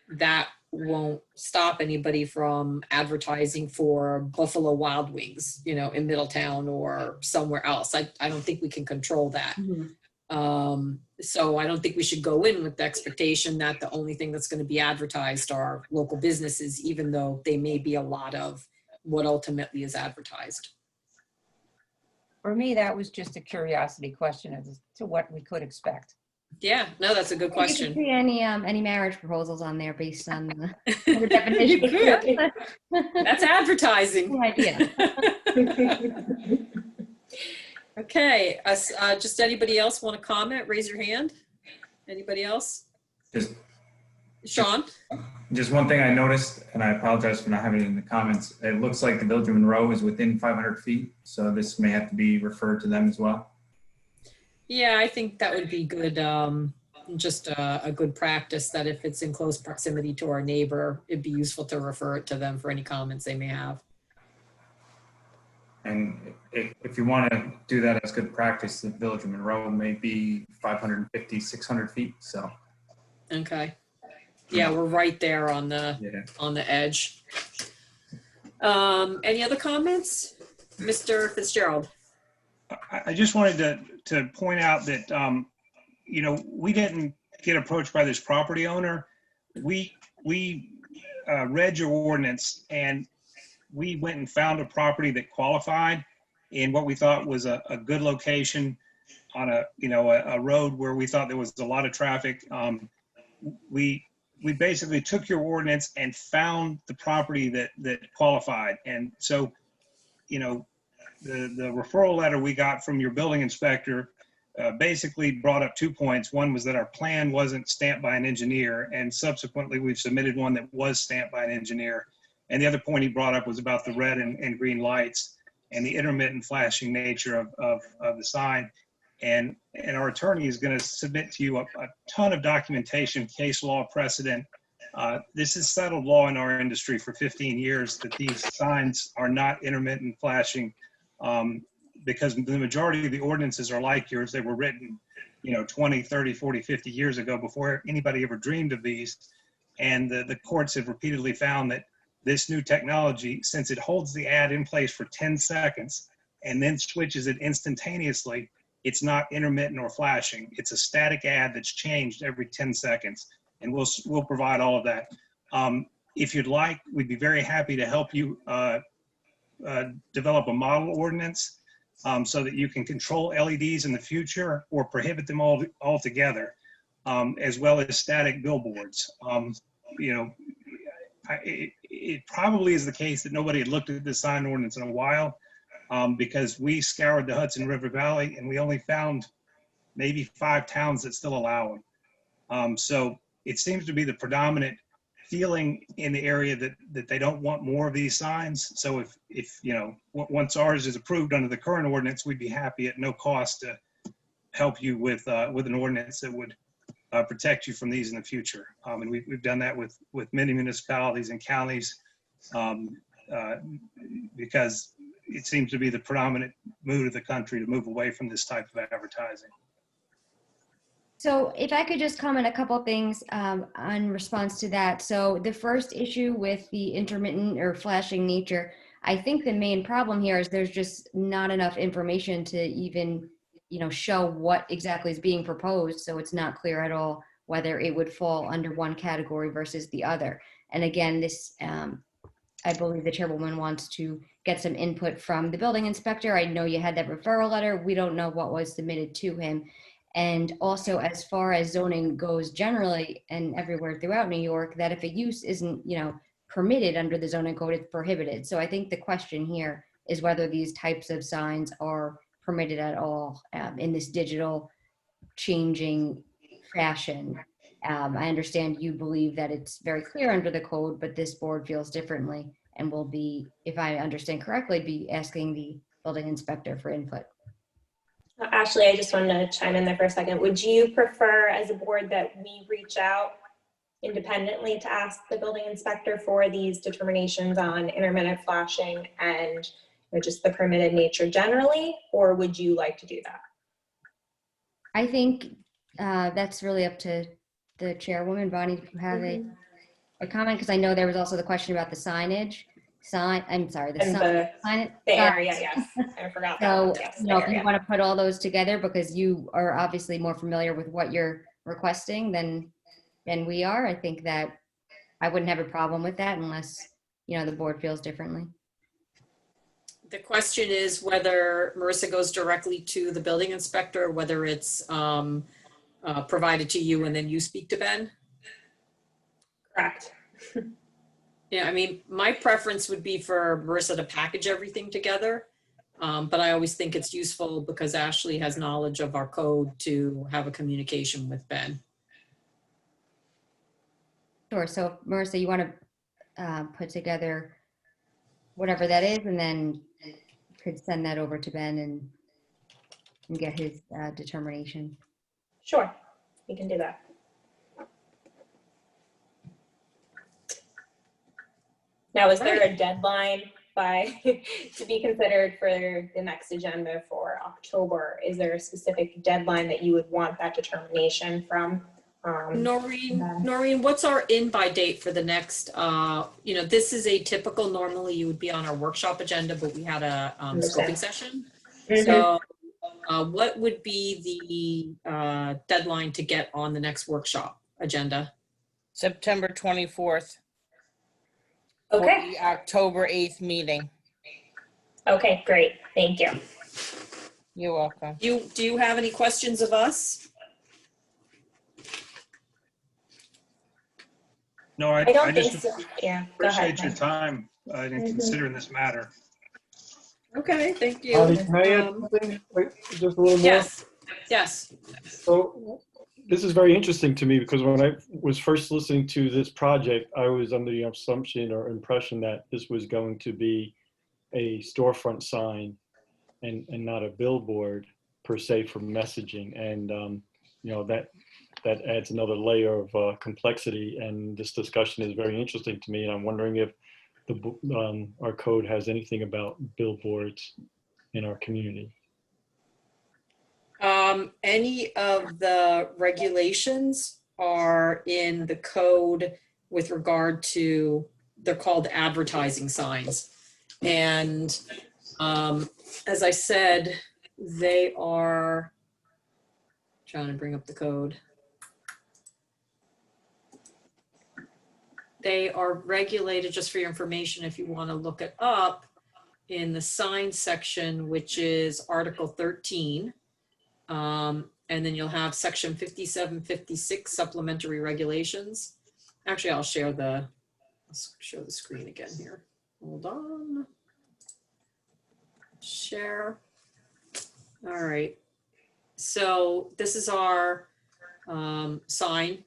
that won't stop anybody from advertising for Buffalo Wild Wings, in Middletown or somewhere else. I don't think we can control that. Mm-hmm. So I don't think we should go in with the expectation that the only thing that's going to be advertised are local businesses, even though they may be a lot of what ultimately is advertised. For me, that was just a curiosity question as to what we could expect. Yeah, no, that's a good question. You can see any marriage proposals on there based on the definition. That's advertising. Good idea. Okay, just anybody else want to comment? Raise your hand. Anybody else? Just, Sean? just one thing I noticed, and I apologize for not having it in the comments. It looks like the Village of Monroe is within 500 feet, so this may have to be referred to them as well. Yeah, I think that would be good. Just a good practice that if it's in close proximity to our neighbor, it'd be useful to refer it to them for any comments they may have. And if you want to do that as good practice, the Village of Monroe may be 550, 600 feet. So, Okay. Yeah, we're right there on the edge. Any other comments? Mr. Fitzgerald? I just wanted to point out that, you know, we didn't get approached by this property owner. We read your ordinance and we went and found a property that qualified in what we thought was a good location on a road where we thought there was a lot of traffic. We basically took your ordinance and found the property that qualified. And so, you know, the referral letter we got from your building inspector basically brought up 2 points. One was that our plan wasn't stamped by an engineer, and subsequently we've submitted one that was stamped by an engineer. And the other point he brought up was about the red and green lights and the intermittent flashing nature of the sign. And our attorney is going to submit to you a ton of documentation, case law precedent. This is settled law in our industry for 15 years that these signs are not intermittent flashing, because the majority of the ordinances are like yours. They were written, you know, 20, 30, 40, 50 years ago before anybody ever dreamed of these. And the courts have repeatedly found that this new technology, since it holds the ad in place for 10 seconds and then switches it instantaneously, it's not intermittent or flashing. It's a static ad that's changed every 10 seconds. And we'll provide all of that. If you'd like, we'd be very happy to help you develop a model ordinance so that you can control LEDs in the future or prohibit them altogether, as well as static billboards. You know, it probably is the case that nobody had looked at this sign ordinance in a while, because we scoured the Hudson River Valley and we only found maybe 5 towns that still allow them. So it seems to be the predominant feeling in the area that they don't want more of these signs. So if you know, once ours is approved under the current ordinance, we'd be happy at no cost to help you with an ordinance that would protect you from these in the future. And we've done that with many municipalities and counties, because it seems to be the predominant mood of the country to move away from this type of advertising. So if I could just comment a couple things in response to that. So the first issue with the intermittent or flashing nature, I think the main problem here is there's just not enough information to even, you know, show what exactly is being proposed. So it's not clear at all whether it would fall under one category versus the other. And again, this, I believe the chairwoman wants to get some input from the building inspector. I know you had that referral letter. We don't know what was submitted to him. And also, as far as zoning goes generally and everywhere throughout New York, that if a use isn't, you know, permitted under the zoning code, it's prohibited. So I think the question here is whether these types of signs are permitted at all in this digital changing fashion. I understand you believe that it's very clear under the code, but this board feels differently and will be, if I understand correctly, be asking the building inspector for input. Ashley, I just wanted to chime in there for a second. Would you prefer as a board that we reach out independently to ask the building inspector for these determinations on intermittent flashing and just the permitted nature generally, or would you like to do that? I think that's really up to the chairwoman. Bonnie, do you have a comment? Because I know there was also the question about the signage. I'm sorry, the area, yes. I forgot that. So, yes, you know, if you want to put all those together, because you are obviously more familiar with what you're requesting than we are, I think that I wouldn't have a problem with that unless, you know, the board feels differently. The question is whether Marissa goes directly to the building inspector, whether it's provided to you and then you speak to Ben? Correct. Yeah, I mean, my preference would be for Marissa to package everything together. But I always think it's useful because Ashley has knowledge of our code to have a communication with Ben. Sure. So Marissa, you want to put together whatever that is, and then could send that over to Ben and get his determination. Sure, we can do that. Now, is there a deadline to be considered for the next agenda for October? Is there a specific deadline that you would want that determination from? Noreen, what's our in-by date for the next, this is atypical. Normally you would be on our workshop agenda, but we had a scoping session. So what would be the deadline to get on the next workshop agenda? September 24th. Okay. For the October 8th meeting. Okay, great. Thank you. You're welcome. Do you have any questions of us? No, I don't just think so. Yeah, go ahead. appreciate your time in considering this matter. Okay, thank you. Can I add something? Wait, just a little more? Yes. So this is very interesting to me because when I was first listening to this project, I was under the assumption or impression that this was going to be a storefront sign and not a billboard per se for messaging. And, that adds another layer of complexity. And this discussion is very interesting to me. And I'm wondering if our code has anything about billboards in our community. Any of the regulations are in the code with regard to, they're called advertising signs. And as I said, they are, trying to bring up the code. They are regulated, just for your information, if you want to look it up, in the sign section, which is Article 13. And then you'll have section 5756 supplementary regulations. Actually, I'll show the screen again here. Hold on. Share. All right. So this is our sign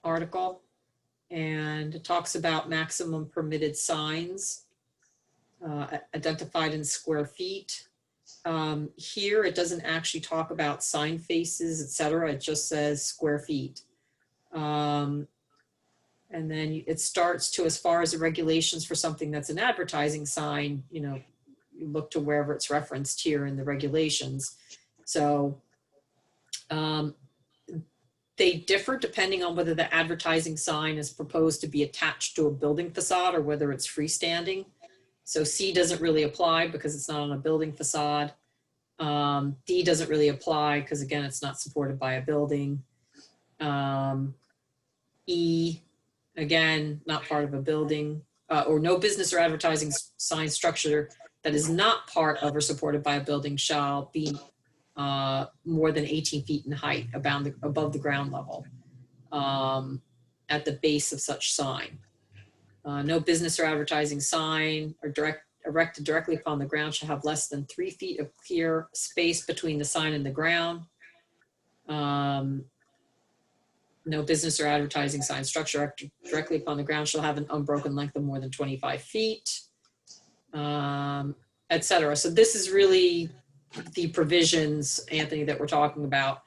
article, and it talks about maximum permitted signs identified in square feet. Here, it doesn't actually talk about sign faces, etc. It just says square feet. And then it starts to, as far as the regulations for something that's an advertising sign, you look to wherever it's referenced here in the regulations. So they differ depending on whether the advertising sign is proposed to be attached to a building facade or whether it's freestanding. So C doesn't really apply because it's not on a building facade. D doesn't really apply because, again, it's not supported by a building. E, again, not part of a building, or no business or advertising sign structure that is not part of or supported by a building shall be more than 18 feet in height above the ground level at the base of such sign. No business or advertising sign or erected directly upon the ground shall have less than 3 feet of clear space between the sign and the ground. No business or advertising sign structure erected directly upon the ground shall have an unbroken length of more than 25 feet, etc. So this is really the provisions, Anthony, that we're talking about.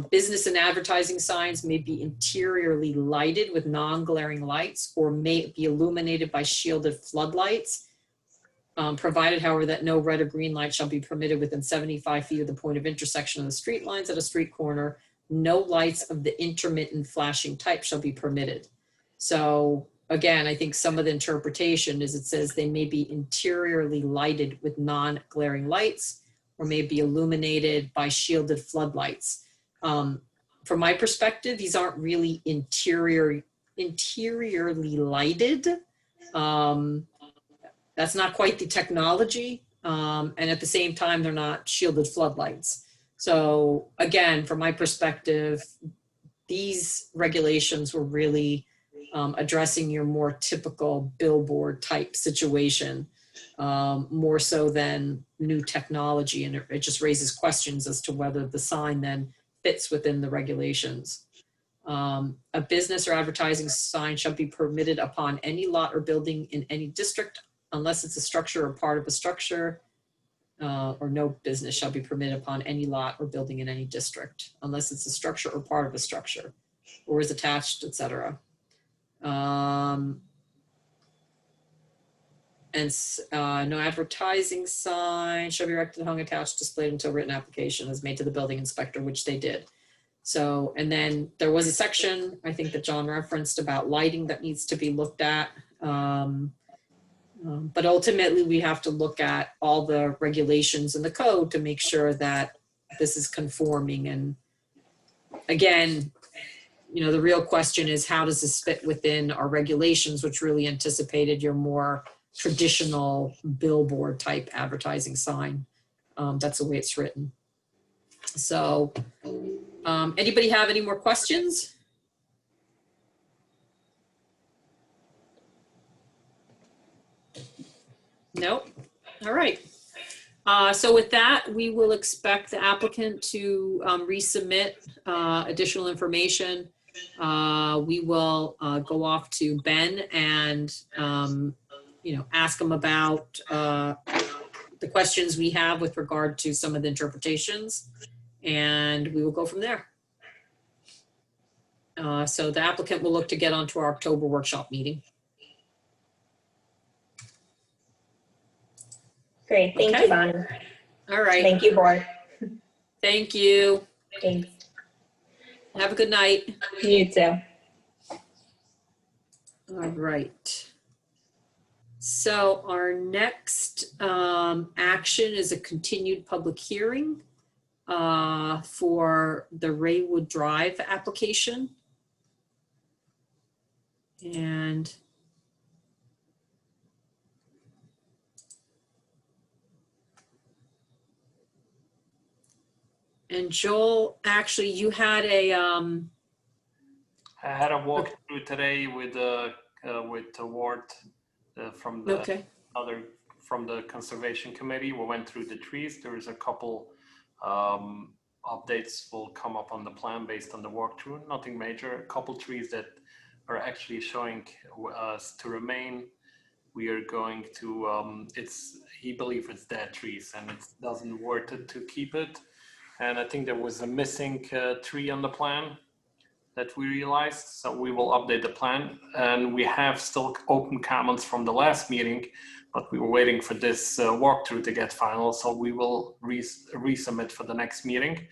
Business and advertising signs may be interiorly lighted with non-glaring lights or may be illuminated by shielded floodlights, provided, however, that no red or green light shall be permitted within 75 feet of the point of intersection of the street lines at a street corner. No lights of the intermittent flashing type shall be permitted. So again, I think some of the interpretation is it says they may be interiorly lighted with non-glaring lights or may be illuminated by shielded floodlights. From my perspective, these aren't really interiorly lighted. That's not quite the technology. And at the same time, they're not shielded floodlights. So again, from my perspective, these regulations were really addressing your more typical billboard type situation. more so than new technology. And it just raises questions as to whether the sign then fits within the regulations. A business or advertising sign shall be permitted upon any lot or building in any district unless it's a structure or part of a structure, or no business shall be permitted upon any lot or building in any district unless it's a structure or part of a structure or is attached, etc. No advertising sign shall be erected, hung, attached, displayed until written application is made to the building inspector, which they did. So, and then there was a section, I think that John referenced about lighting that needs to be looked at. But ultimately we have to look at all the regulations in the code to make sure that this is conforming. And again, you know, the real question is how does this fit within our regulations, which really anticipated your more traditional billboard type advertising sign. That's the way it's written. So anybody have any more questions? Nope. All right. So with that, we will expect the applicant to resubmit additional information. We will go off to Ben and you know, ask him about the questions we have with regard to some of the interpretations, and we will go from there. So the applicant will look to get onto our October workshop meeting. Great, thank Okay. you, Bonnie. All right. Thank you, board. Thank you. Thanks. Have a good night. You too. All right. So our next action is a continued public hearing for the Raywood Drive application. And Joel, actually you had a I had a walkthrough today with the ward from the from the conservation committee. We went through the trees. There is a couple updates will come up on the plan based on the walkthrough. Nothing major. A couple trees that are actually showing us to remain. We are going to he believes it's dead trees and it doesn't worth it to keep it. And I think there was a missing tree on the plan that we realized. So we will update the plan, and we have still open comments from the last meeting, but we were waiting for this walkthrough to get final. So we will resubmit for the next meeting.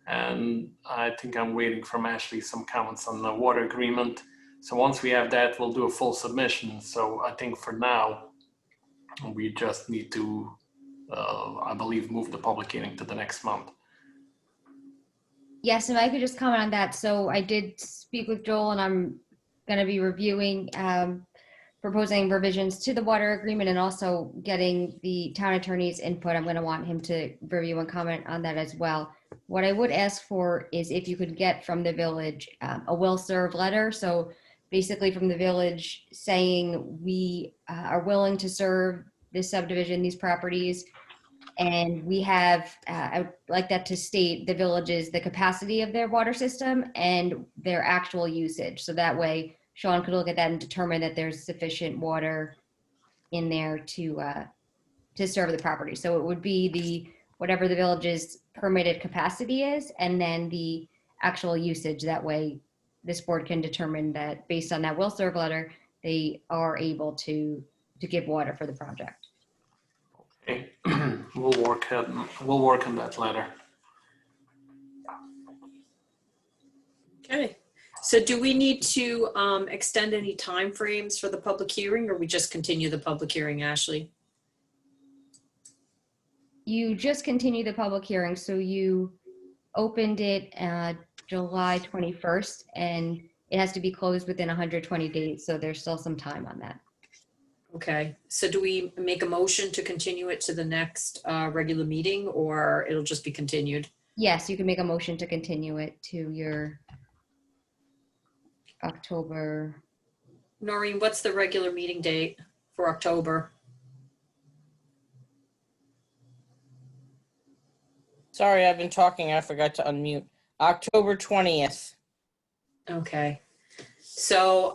And I think I'm waiting from Ashley some comments on the water agreement. So once we have that, we'll do a full submission. So I think for now, we just need to, I believe, move the public hearing to the next month. Yes, and I could just comment on that. So I did speak with Joel, and I'm going to be reviewing, proposing revisions to the water agreement and also getting the town attorney's input. I'm going to want him to review and comment on that as well. What I would ask for is if you could get from the village a will-serve letter. So basically from the village saying we are willing to serve this subdivision, these properties, and we have, I would like that to state the village's, the capacity of their water system and their actual usage. So that way Sean could look at that and determine that there's sufficient water in there to serve the property. So it would be the, whatever the village's permitted capacity is, and then the actual usage. That way this board can determine that based on that will serve letter, they are able to give water for the project. Okay, we'll work on that later. Okay. So do we need to extend any timeframes for the public hearing, or we just continue the public hearing, Ashley? You just continue the public hearing. So you opened it July 21st, and it has to be closed within 120 days. So there's still some time on that. Okay. So do we make a motion to continue it to the next regular meeting, or it'll just be continued? Yes, you can make a motion to continue it to your October. Noreen, what's the regular meeting date for October? Sorry, I've been talking. I forgot to unmute. October 20th. Okay. So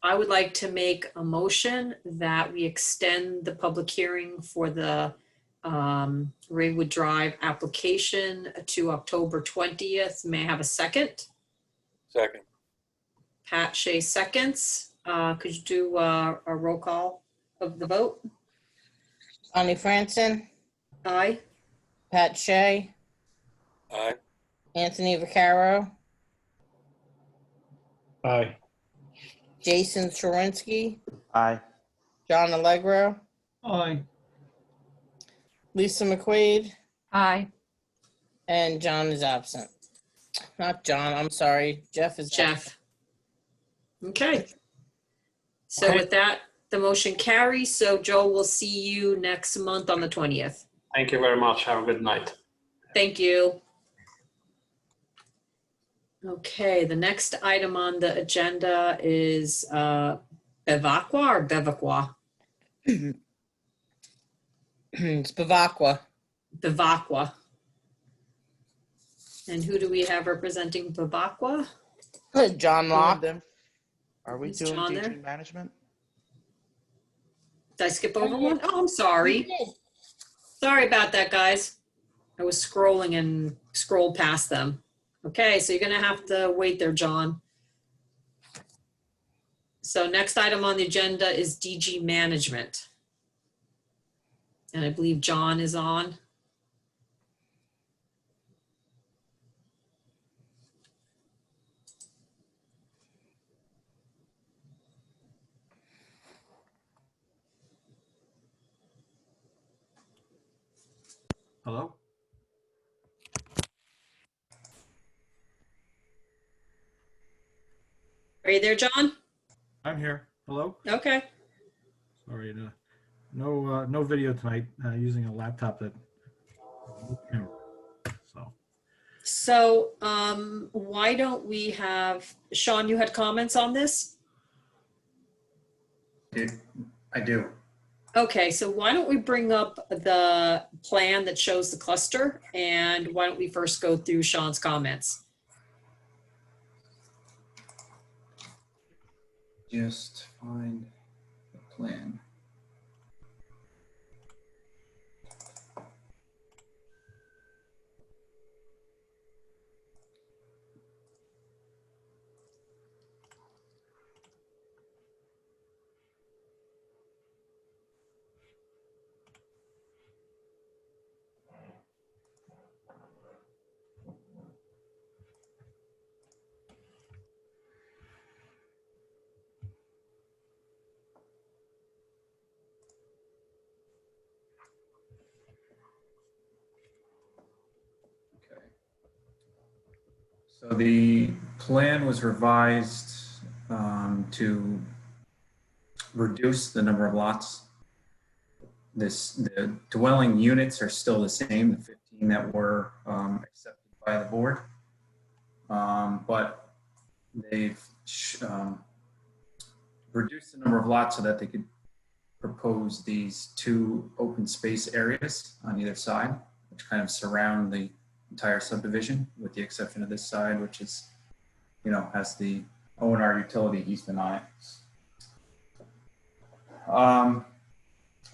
I would like to make a motion that we extend the public hearing for the Raywood Drive application to October 20th. May I have a second? Second. Pat Shea seconds. Could you do a roll call of the vote? Bonnie Franson, Aye. Pat Shea, Aye. Anthony Vaccaro, Aye. Jason Sherinsky, Aye. John Allegro, Aye. Lisa McQuaid, Aye. and John is absent. Not John, I'm sorry. Jeff is absent. Jeff. Okay. So Okay. with that, the motion carries. So Joe, we'll see you next month on the 20th. Thank you very much. Have a good night. Thank you. Okay, the next item on the agenda is Bevacqua or Bevacqua? It's Bavacqua. Bevacqua. And who do we have representing Bevacqua? John Locke. Are we Is doing John DG there? management? Did I skip over one? Oh, I'm sorry. Sorry about that, guys. I was scrolling and scrolled past them. Okay, so you're gonna have to wait there, John. So next item on the agenda is DG management. And I believe John is on. Hello? Are you there, John? I'm here. Hello? Okay. Sorry, no video tonight, using a laptop that, so. So why don't we have, Sean, you had comments on this? I do. Okay, so why don't we bring up the plan that shows the cluster, and why don't we first go through Sean's comments? Just find the plan. So the plan was revised to reduce the number of lots. The dwelling units are still the same, the 15 that were accepted by the board. But they've reduced the number of lots so that they could propose these two open space areas on either side, which kind of surround the entire subdivision, with the exception of this side, which is, has the O&R utility easement on it.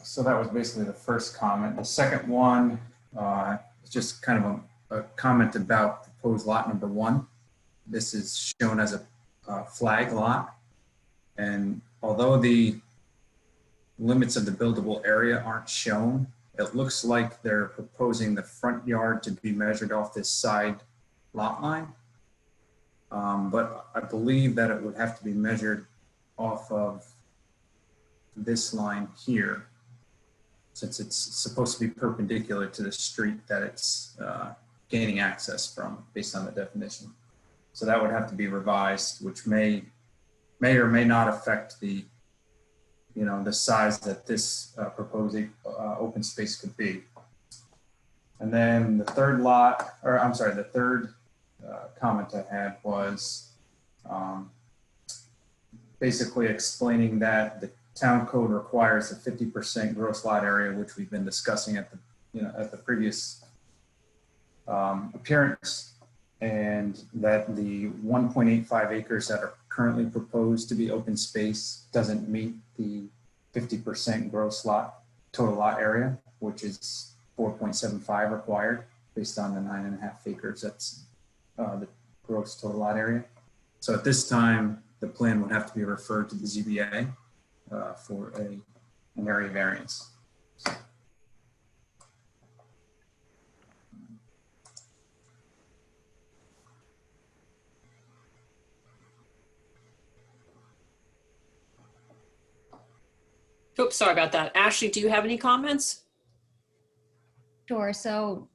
So that was basically the first comment. The second one is just kind of a comment about proposed lot number 1. This is shown as a flag lot. And although the limits of the buildable area aren't shown, it looks like they're proposing the front yard to be measured off this side lot line. But I believe that it would have to be measured off of this line here, since it's supposed to be perpendicular to the street that it's gaining access from based on the definition. So that would have to be revised, which may or may not affect the the size that this proposed open space could be. And then the third lot, or I'm sorry, the third comment I had was basically explaining that the town code requires a 50% gross lot area, which we've been discussing at the at the previous appearance, and that the 1.85 acres that are currently proposed to be open space doesn't meet the 50% gross total lot area, which is 4.75 required based on the 9.5 acres. That's the gross total lot area. So at this time, the plan would have to be referred to the ZBA for an area variance. Oops, sorry about that. Ashley, do you have any comments? Sure. So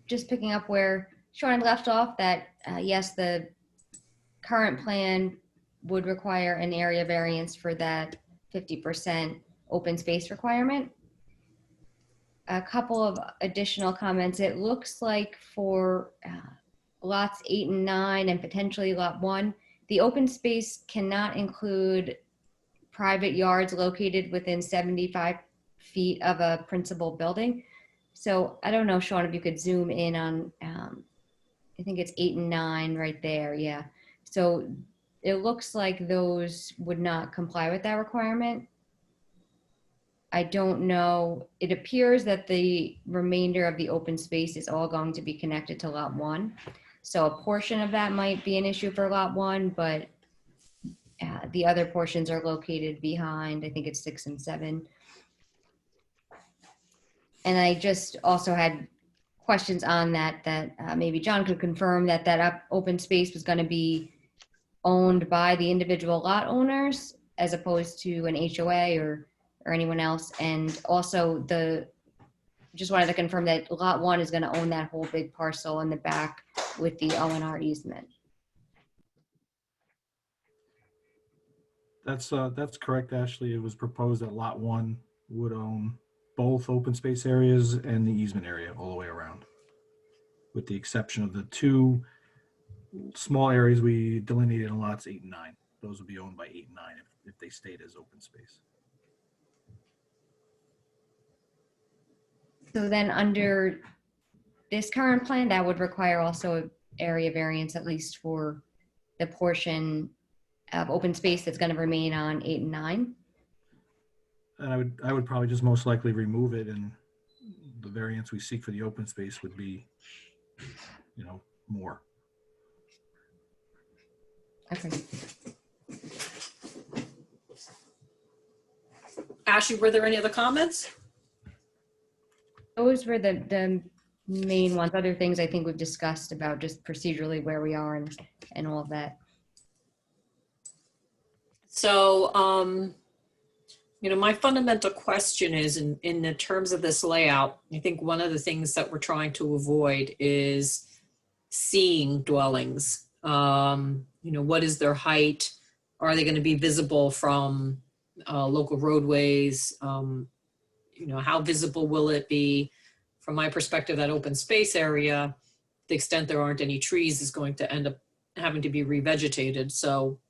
just picking up where Sean left off, that yes, the current plan would require an area variance for that 50% open space requirement. A couple of additional comments. It looks like for lots 8 and 9 and potentially lot 1, the open space cannot include private yards located within 75 feet of a principal building. So I don't know, Sean, if you could zoom in on, I think it's 8 and 9 right there. Yeah. So it looks like those would not comply with that requirement. I don't know. It appears that the remainder of the open space is all going to be connected to lot 1. So a portion of that might be an issue for lot 1, but the other portions are located behind, I think it's 6 and 7. And I just also had questions on that maybe John could confirm that open space was going to be owned by the individual lot owners as opposed to an HOA or anyone else. And also just wanted to confirm that lot 1 is going to own that whole big parcel in the back with the O&R easement. That's correct, Ashley. It was proposed that lot 1 would own both open space areas and the easement area all the way around, with the exception of the 2 small areas we delineated in lots 8 and 9. Those would be owned by 8 and 9 if they stayed as open space. So then under this current plan, that would require also an area variance, at least for the portion of open space that's going to remain on 8 and 9. And I would probably just most likely remove it, and the variance we seek for the open space would be, more. Okay. Ashley, were there any other comments? Those were the main ones. Other things I think we've discussed about just procedurally where we are and all of that. So, my fundamental question is in the terms of this layout, I think one of the things that we're trying to avoid is seeing dwellings. What is their height? Are they going to be visible from local roadways? How visible will it be? From my perspective, that open space area, to the extent there aren't any trees, is going to end up having to be revegetated. So,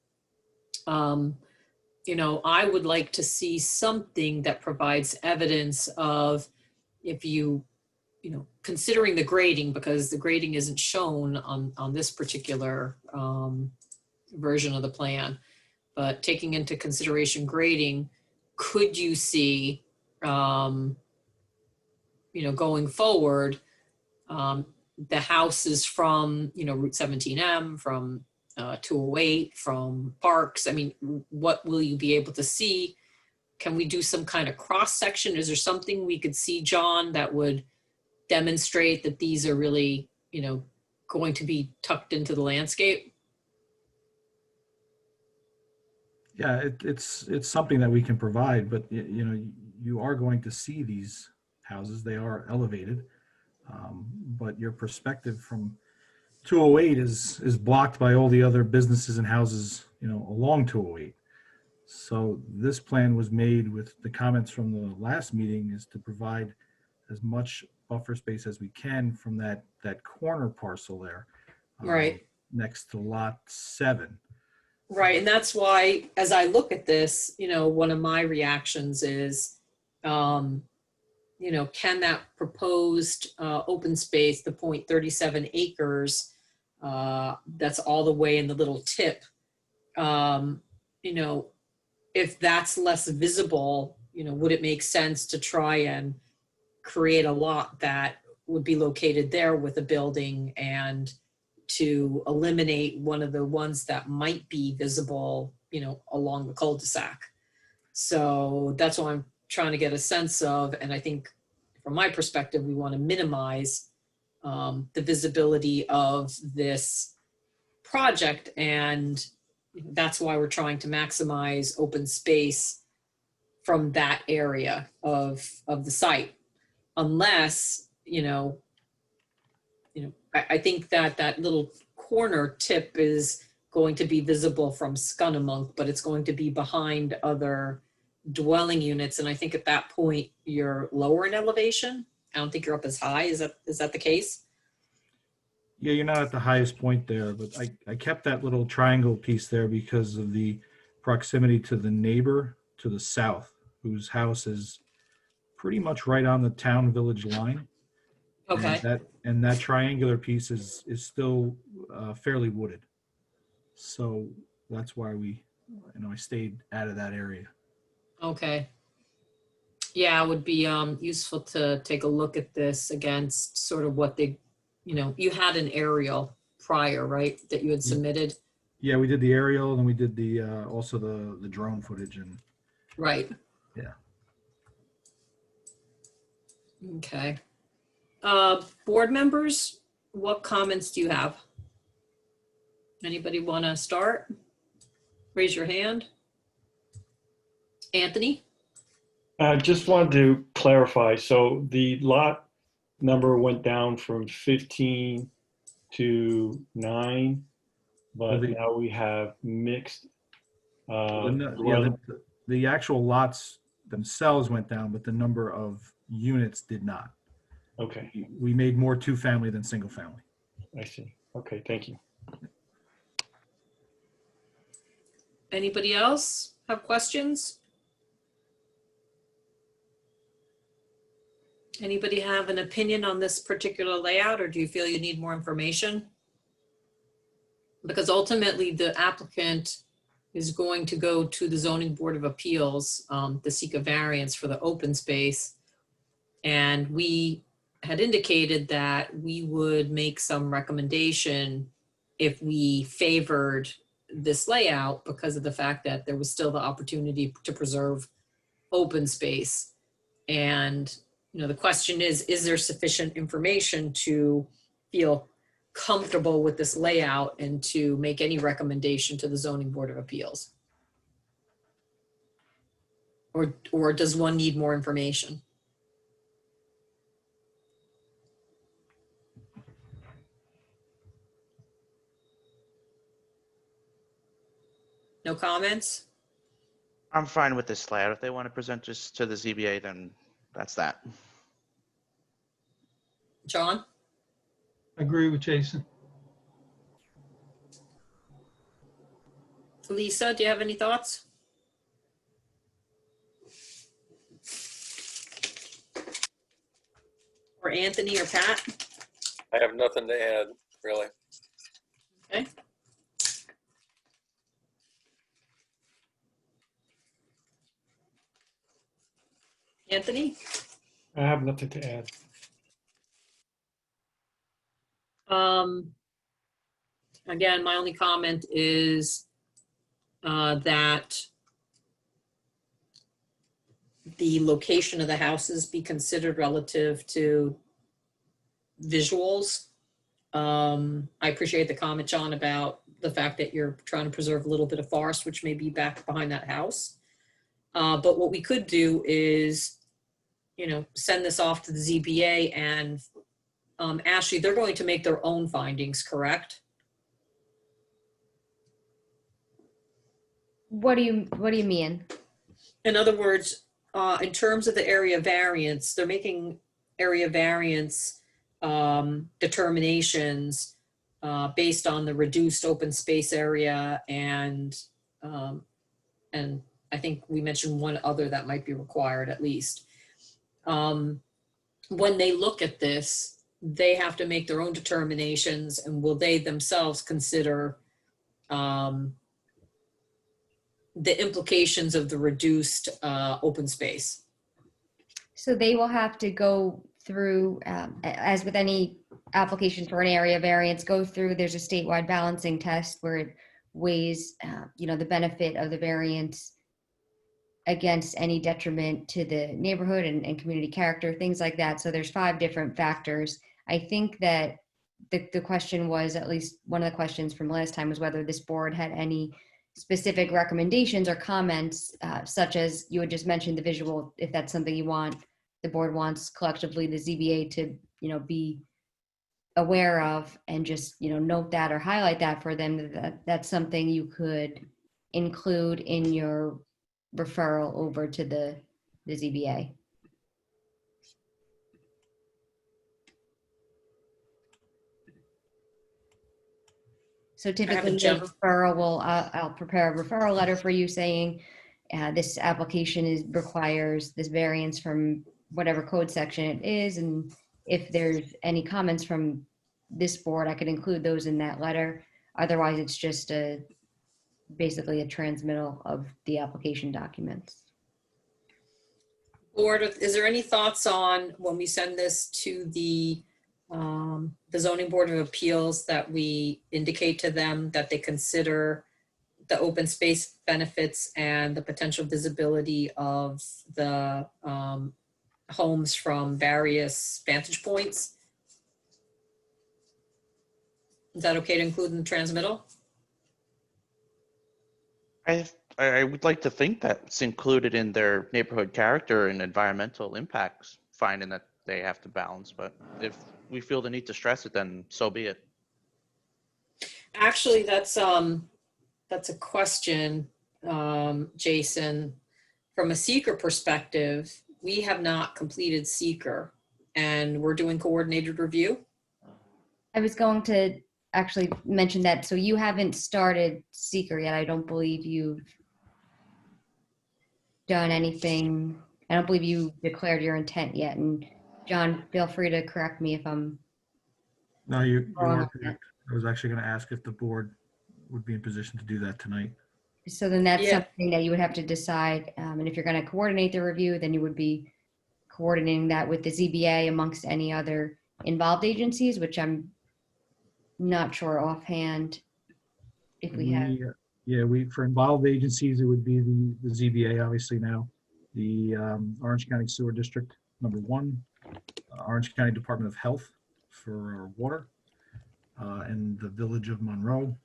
I would like to see something that provides evidence of if considering the grading, because the grading isn't shown on this particular version of the plan, but taking into consideration grading, could you see, going forward, the houses from, Route 17M, from 208, from Parks? I mean, what will you be able to see? Can we do some kind of cross section? Is there something we could see, John, that would demonstrate that these are really, going to be tucked into the landscape? Yeah, it's something that we can provide, but you are going to see these houses. They are elevated, but your perspective from 208 is blocked by all the other businesses and houses, along 208. So this plan was made with the comments from the last meeting, is to provide as much buffer space as we can from that corner parcel there, Right. next to lot 7. Right, and that's why, as I look at this, one of my reactions is, can that proposed open space, the 0.37 acres, that's all the way in the little tip, if that's less visible, would it make sense to try and create a lot that would be located there with a building and to eliminate one of the ones that might be visible, along the cul-de-sac. So that's what I'm trying to get a sense of. And I think from my perspective, we want to minimize the visibility of this project. And that's why we're trying to maximize open space from that area of the site. Unless, I think that little corner tip is going to be visible from Scunnamunk, but it's going to be behind other dwelling units. And I think at that point, you're lower in elevation. I don't think you're up as high. Is that the case? Yeah, you're not at the highest point there, but I kept that little triangle piece there because of the proximity to the neighbor to the south, whose house is pretty much right on the town village line. Okay. And that triangular piece is still fairly wooded. So that's why I stayed out of that area. Okay. Yeah, it would be useful to take a look at this against sort of what they, you had an aerial prior, right, that you had submitted? Yeah, we did the aerial and we did the also the drone footage and Right. yeah. Okay. Board members, what comments do you have? Anybody want to start? Raise your hand. Anthony? I just wanted to clarify. So the lot number went down from 15 to 9, but now we have mixed. The actual lots themselves went down, but the number of units did not. Okay. We made more two-family than single-family. I see. Okay, thank you. Anybody else have questions? Anybody have an opinion on this particular layout, or do you feel you need more information? Because ultimately the applicant is going to go to the Zoning Board of Appeals to seek a variance for the open space. And we had indicated that we would make some recommendation if we favored this layout because of the fact that there was still the opportunity to preserve open space. And the question is there sufficient information to feel comfortable with this layout and to make any recommendation to the Zoning Board of Appeals? Or does one need more information? No comments? I'm fine with this layout. If they want to present just to the ZBA, then that's that. John? I agree with Jason. Lisa, do you have any thoughts? Or Anthony or Pat? I have nothing to add, really. Okay. Anthony? I have nothing to add. Again, my only comment is that the location of the houses be considered relative to visuals. I appreciate the comment, John, about the fact that you're trying to preserve a little bit of forest, which may be back behind that house. But what we could do is, send this off to the ZBA and Ashley, they're going to make their own findings, correct? What do you mean? In other words, in terms of the area variance, they're making area variance determinations based on the reduced open space area and I think we mentioned one other that might be required at least. when they look at this, they have to make their own determinations, and will they themselves consider the implications of the reduced open space? So they will have to go through, as with any application for an area variance, go through, there's a statewide balancing test where it weighs, the benefit of the variance against any detriment to the neighborhood and community character, things like that. So there's 5 different factors. I think that the question was, at least one of the questions from last time was whether this board had any specific recommendations or comments, such as you had just mentioned the visual, if that's something you want, the board wants collectively the ZBA to, be aware of, and just, note that or highlight that for them, that's something you could include in your referral over to the ZBA. So typically the referral will, I'll prepare a referral letter for you saying this application requires this variance from whatever code section it is. And if there's any comments from this board, I could include those in that letter. Otherwise, it's just basically a transmittal of the application documents. Board, is there any thoughts on when we send this to the Zoning Board of Appeals that we indicate to them that they consider the open space benefits and the potential visibility of the homes from various vantage points? Is that okay to include in the transmittal? I would like to think that it's included in their neighborhood character and environmental impacts finding that they have to balance, but if we feel the need to stress it, then so be it. Actually, that's a question, Jason. From a seeker perspective, we have not completed seeker, and we're doing coordinated review. I was going to actually mention that. So you haven't started seeker yet. I don't believe you've done anything. I don't believe you declared your intent yet. And John, feel free to correct me if I'm No, you wrong are on correct. I was actually going to ask if the board would be in position to do that tonight. So then that's Yeah. something that you would have to decide. And if you're going to coordinate the review, then you would be coordinating that with the ZBA amongst any other involved agencies, which I'm not sure offhand if we have. For involved agencies, it would be the ZBA, obviously now, the Orange County Sewer District #1, Orange County Department of Health for our water, and the Village of Monroe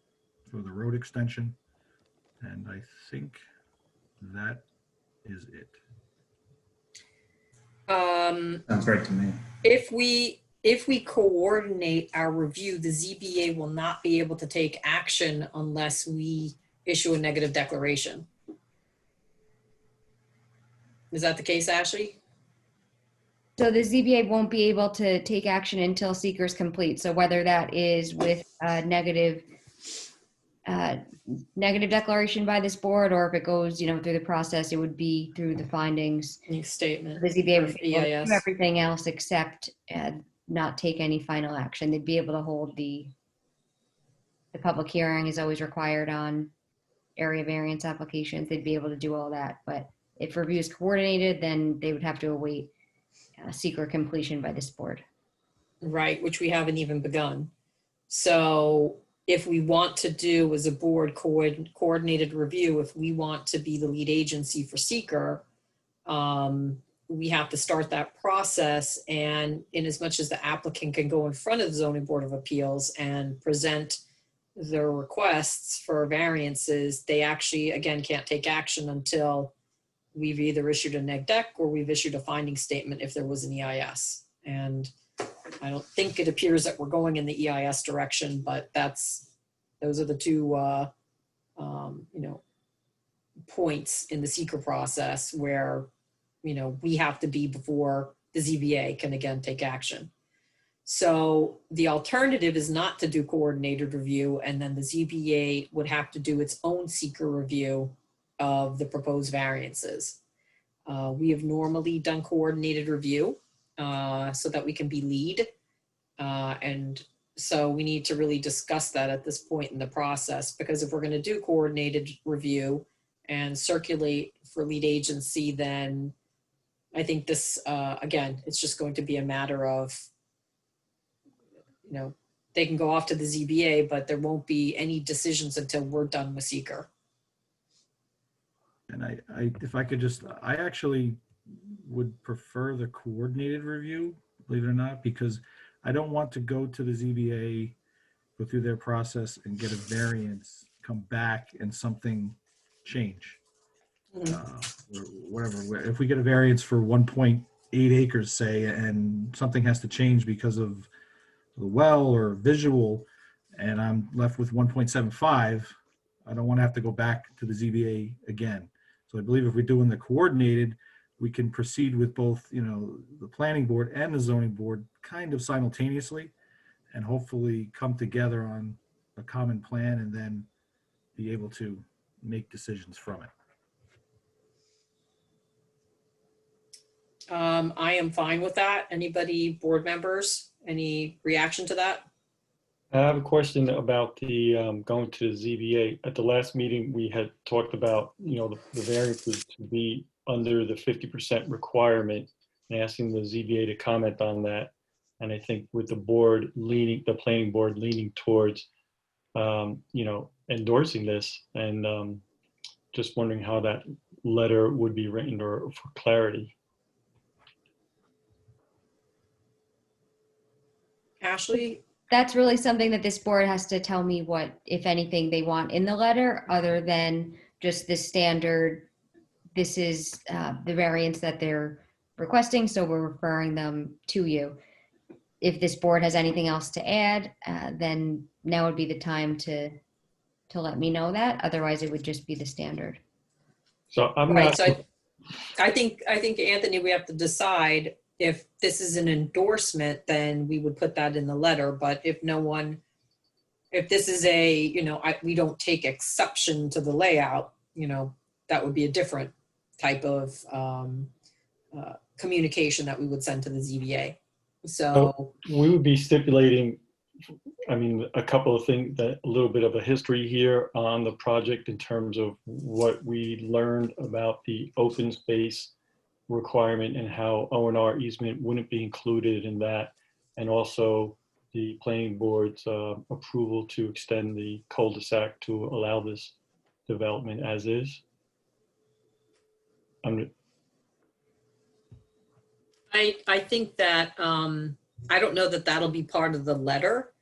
for the road extension. And I think that is it. Sounds great to me. If we coordinate our review, the ZBA will not be able to take action unless we issue a negative declaration. Is that the case, Ashley? So the ZBA won't be able to take action until seeker is complete. So whether that is with a negative declaration by this board, or if it goes, through the process, it would be through the findings. New statement. The ZBA would be able to EIS. do everything else except not take any final action. They'd be able to hold the public hearing is always required on area variance applications. They'd be able to do all that. But if review is coordinated, then they would have to await seeker completion by this board. Right, which we haven't even begun. So if we want to do as a board coordinated review, if we want to be the lead agency for seeker, we have to start that process. And in as much as the applicant can go in front of the Zoning Board of Appeals and present their requests for variances, they actually, again, can't take action until we've either issued a neg deck or we've issued a finding statement if there was an EIS. And I don't think it appears that we're going in the EIS direction, but those are the two, points in the seeker process where, we have to be before the ZBA can again take action. So the alternative is not to do coordinated review, and then the ZBA would have to do its own seeker review of the proposed variances. We have normally done coordinated review so that we can be lead. And so we need to really discuss that at this point in the process, because if we're going to do coordinated review and circulate for lead agency, then I think this, again, it's just going to be a matter of, they can go off to the ZBA, but there won't be any decisions until we're done with seeker. And if I could just, I actually would prefer the coordinated review, believe it or not, because I don't want to go to the ZBA, go through their process and get a variance, come back and something change. Or whatever. If we get a variance for 1.8 acres, say, and something has to change because of the well or visual, and I'm left with 1.75, I don't want to have to go back to the ZBA again. So I believe if we're doing the coordinated, we can proceed with both, the planning board and the zoning board kind of simultaneously, and hopefully come together on a common plan and then be able to make decisions from it. I am fine with that. Anybody, board members, any reaction to that? I have a question about the going to the ZBA. At the last meeting, we had talked about, the variances to be under the 50% requirement and asking the ZBA to comment on that. And I think with the planning board leaning towards, endorsing this, and just wondering how that letter would be written or for clarity. Ashley? That's really something that this board has to tell me what, if anything, they want in the letter, other than just the standard, this is the variance that they're requesting, so we're referring them to you. If this board has anything else to add, then now would be the time to let me know that. Otherwise, it would just be the standard. So I'm Right, not. so I think, Anthony, we have to decide if this is an endorsement, then we would put that in the letter. But if this is we don't take exception to the layout, that would be a different type of communication that we would send to the ZBA. So we would be stipulating, a couple of things, a little bit of a history here on the project in terms of what we learned about the open space requirement and how O&R easement wouldn't be included in that, and also the planning board's approval to extend the cul-de-sac to allow this development as is. I think that, I don't know that that'll be part of the letter,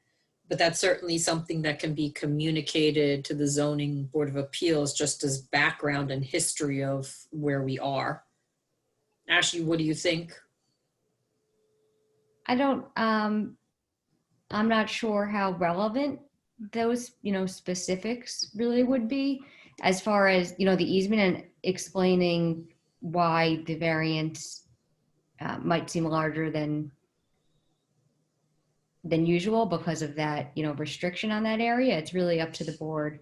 but that's certainly something that can be communicated to the Zoning Board of Appeals just as background and history of where we are. Ashley, what do you think? I'm not sure how relevant those, specifics really would be, as far as, the easement and explaining why the variance might seem larger than usual because of that, restriction on that area. It's really up to the board,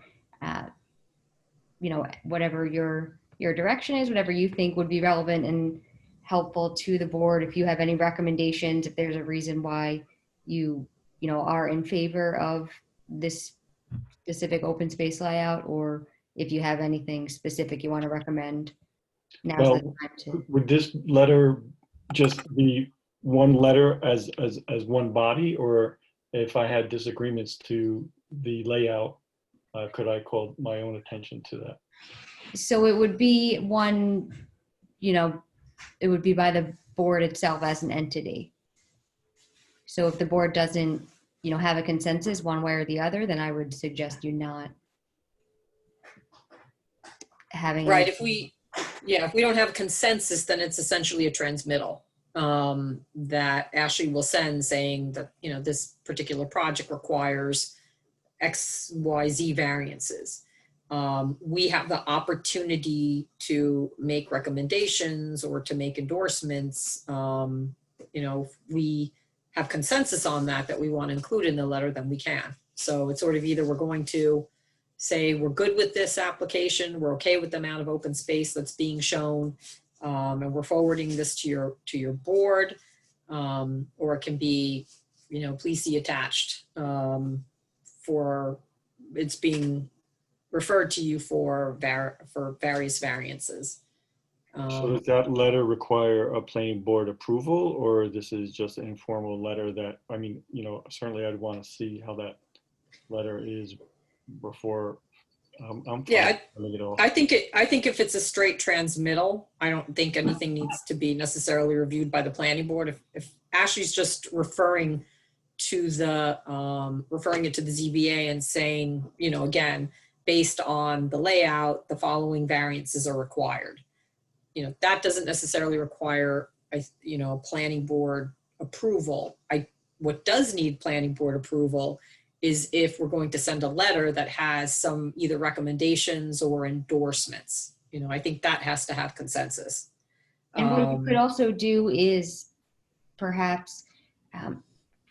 whatever your direction is, whatever you think would be relevant and helpful to the board. If you have any recommendations, if there's a reason why you are in favor of this specific open space layout, or if you have anything specific you want to recommend, now's the time to. Would this letter just be one letter as one body, or if I had disagreements to the layout, could I call my own attention to that? So it would be one, it would be by the board itself as an entity. So if the board doesn't, have a consensus one way or the other, then I would suggest you not having. Right, if we don't have consensus, then it's essentially a transmittal that Ashley will send saying that, this particular project requires X, Y, Z variances. We have the opportunity to make recommendations or to make endorsements. If we have consensus on that we want to include in the letter, then we can. So it's sort of either we're going to say we're good with this application, we're okay with the amount of open space that's being shown, and we're forwarding this to your board, or it can be, please see attached, for it's being referred to you for various variances. So does that letter require a planning board approval, or this is just an informal letter that, I mean, certainly I'd want to see how that letter is before I'm Yeah, fine it all. I think if it's a straight transmittal, I don't think anything needs to be necessarily reviewed by the planning board. If Ashley's just referring it to the ZBA and saying, again, based on the layout, the following variances are required. That doesn't necessarily require a planning board approval. What does need planning board approval is if we're going to send a letter that has some either recommendations or endorsements. I think that has to have consensus. And what you could also do is perhaps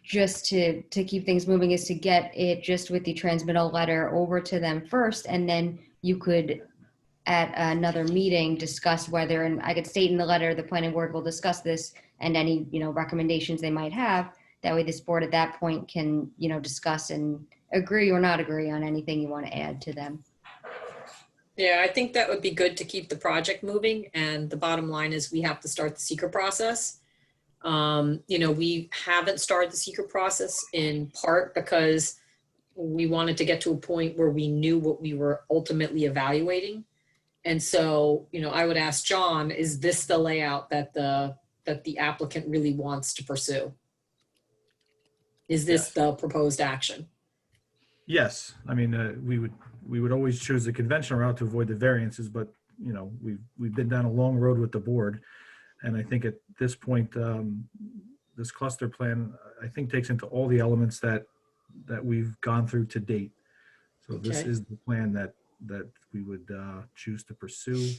just to keep things moving is to get it just with the transmittal letter over to them first, and then you could at another meeting discuss whether, and I could state in the letter, the planning board will discuss this and any, recommendations they might have. That way this board at that point can, discuss and agree or not agree on anything you want to add to them. Yeah, I think that would be good to keep the project moving. And the bottom line is we have to start the seeker process. We haven't started the seeker process in part because we wanted to get to a point where we knew what we were ultimately evaluating. And so, I would ask John, is this the layout that the applicant really wants to pursue? Is this the proposed action? Yes, I mean, we would always choose the conventional route to avoid the variances, but we've been down a long road with the board, and I think at this point, this cluster plan, I think, takes into all the elements that we've gone through to date. So this Okay. is the plan that we would choose to pursue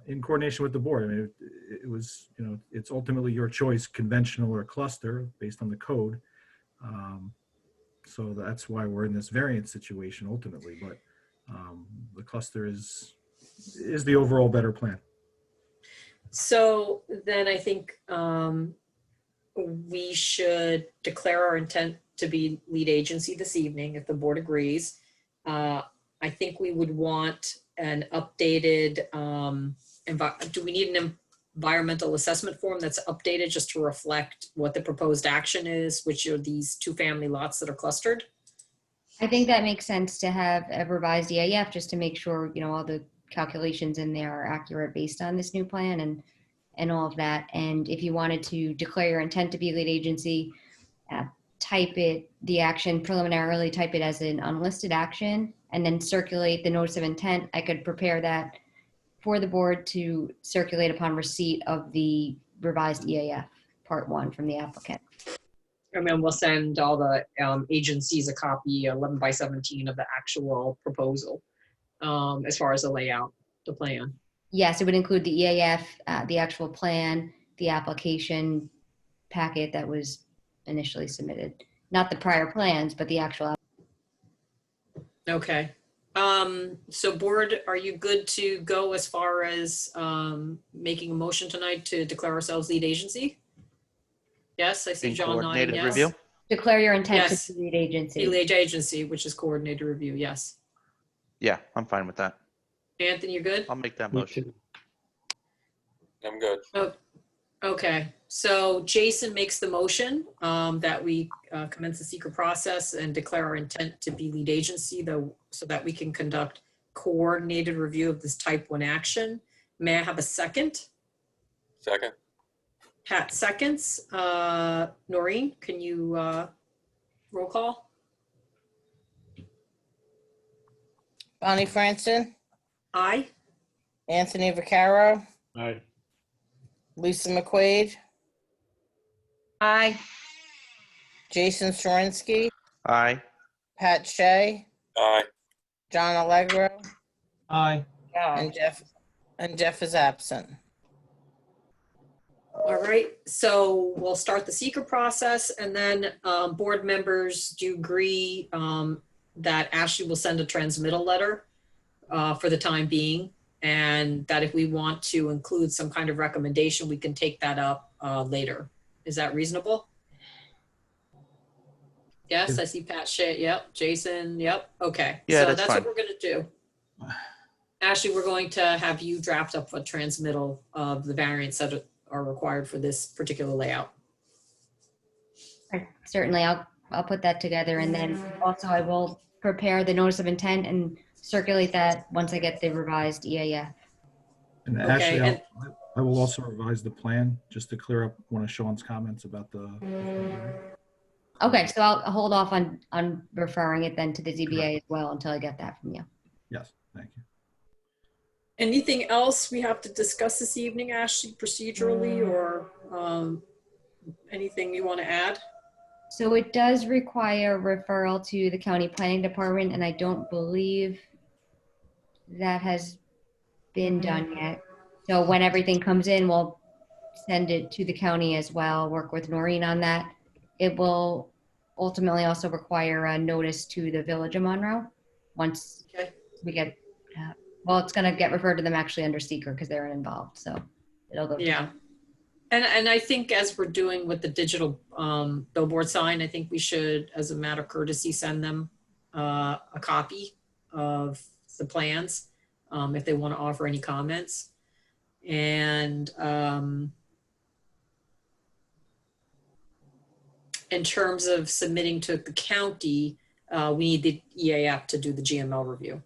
in coordination with the board. I mean, it was, it's ultimately your choice, conventional or cluster, based on the code. So that's why we're in this variance situation ultimately, but the cluster is the overall better plan. So then I think we should declare our intent to be lead agency this evening if the board agrees. I think we would want an updated, do we need an environmental assessment form that's updated just to reflect what the proposed action is, which are these 2-family lots that are clustered? I think that makes sense to have a revised EAF just to make sure, all the calculations in there are accurate based on this new plan and all of that. And if you wanted to declare your intent to be lead agency, type it, the action preliminarily, type it as an unlisted action, and then circulate the notice of intent. I could prepare that for the board to circulate upon receipt of the revised EAF part 1 from the applicant. And then we'll send all the agencies a copy, 11 by 17 of the actual proposal, as far as the layout, the plan. Yes, it would include the EAF, the actual plan, the application packet that was initially submitted. Not the prior plans, but the actual. Okay. So board, are you good to go as far as making a motion tonight to declare ourselves lead agency? Yes, I see In John nodding coordinated yes. review? Declare your intent Yes. to be lead agency. Be lead agency, which is coordinated review, yes. Yeah, I'm fine with that. Anthony, you're good? I'll make that Me motion. too. I'm good. Oh, okay. So Jason makes the motion that we commence the seeker process and declare our intent to be lead agency, though, so that we can conduct coordinated review of this type 1 action. May I have a second? Second. Pat seconds. Noreen, can you roll call? Bonnie Franson, Aye. Anthony Vaccaro, Aye. Lisa McQuaid, Aye. Jason Sorinsky, Aye. Pat Shea, Aye. John Allegro, Aye. and Jeff is absent. All right, so we'll start the seeker process, and then board members, do you agree that Ashley will send a transmittal letter for the time being? and that if we want to include some kind of recommendation, we can take that up later. Is that reasonable? Yes, I see Pat Shea. Yep. Jason. Yep. Okay. Yeah, So that's that's fine. what we're going to do. Ashley, we're going to have you draft up a transmittal of the variants that are required for this particular layout. Certainly, I'll put that together, and then also I will prepare the notice of intent and circulate that once I get the revised EAF. And Okay, actually, and- I will also revise the plan just to clear up one of Sean's comments about the. Okay, so I'll hold off on referring it then to the ZBA as well until I get that from you. Yes, thank you. Anything else we have to discuss this evening, Ashley, procedurally, or anything you want to add? So it does require referral to the county planning department, and I don't believe that has been done yet. So when everything comes in, we'll send it to the county as well, work with Noreen on that. It will ultimately also require a notice to the Village of Monroe once we get, well, it's going to get referred to them actually under seeker because they're involved. So it'll go. Yeah. And I think as we're doing with the digital billboard sign, I think we should, as a matter of courtesy, send them a copy of the plans if they want to offer any comments. And in terms of submitting to the county, we need the EAF to do the GML review.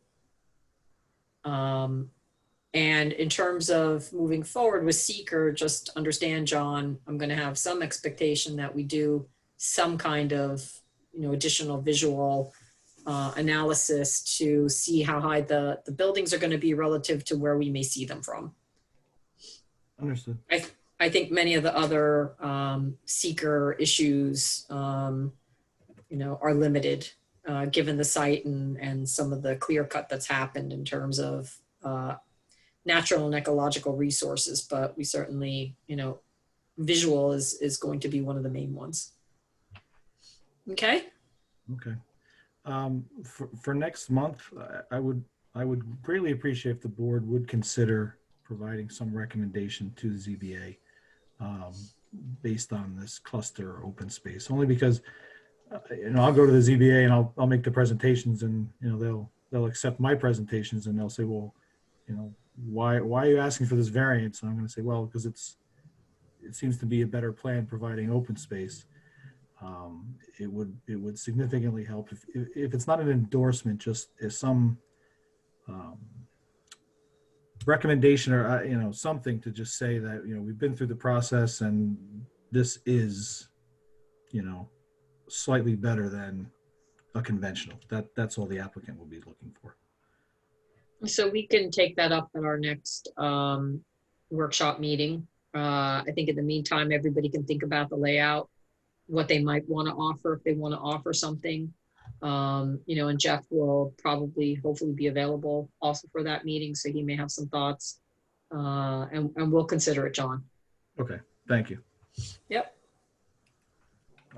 And in terms of moving forward with seeker, just understand, John, I'm going to have some expectation that we do some kind of, additional visual analysis to see how high the buildings are going to be relative to where we may see them from. Understood. I think many of the other seeker issues, are limited given the site and some of the clear cut that's happened in terms of natural and ecological resources, but we certainly, visual is going to be one of the main ones. Okay. Okay. For next month, I would greatly appreciate if the board would consider providing some recommendation to the ZBA based on this cluster open space. Only because, I'll go to the ZBA and I'll make the presentations, and they'll accept my presentations, and they'll say, well, why are you asking for this variance? And I'm going to say, well, because it seems to be a better plan providing open space. It would significantly help if it's not an endorsement, just as some recommendation or something to just say that we've been through the process and this is slightly better than a conventional. That's all the applicant will be looking for. So we can take that up at our next workshop meeting. I think in the meantime, everybody can think about the layout, what they might want to offer if they want to offer something. And Jeff will hopefully be available also for that meeting, so he may have some thoughts. And we'll consider it, John. Okay, thank you. Yep.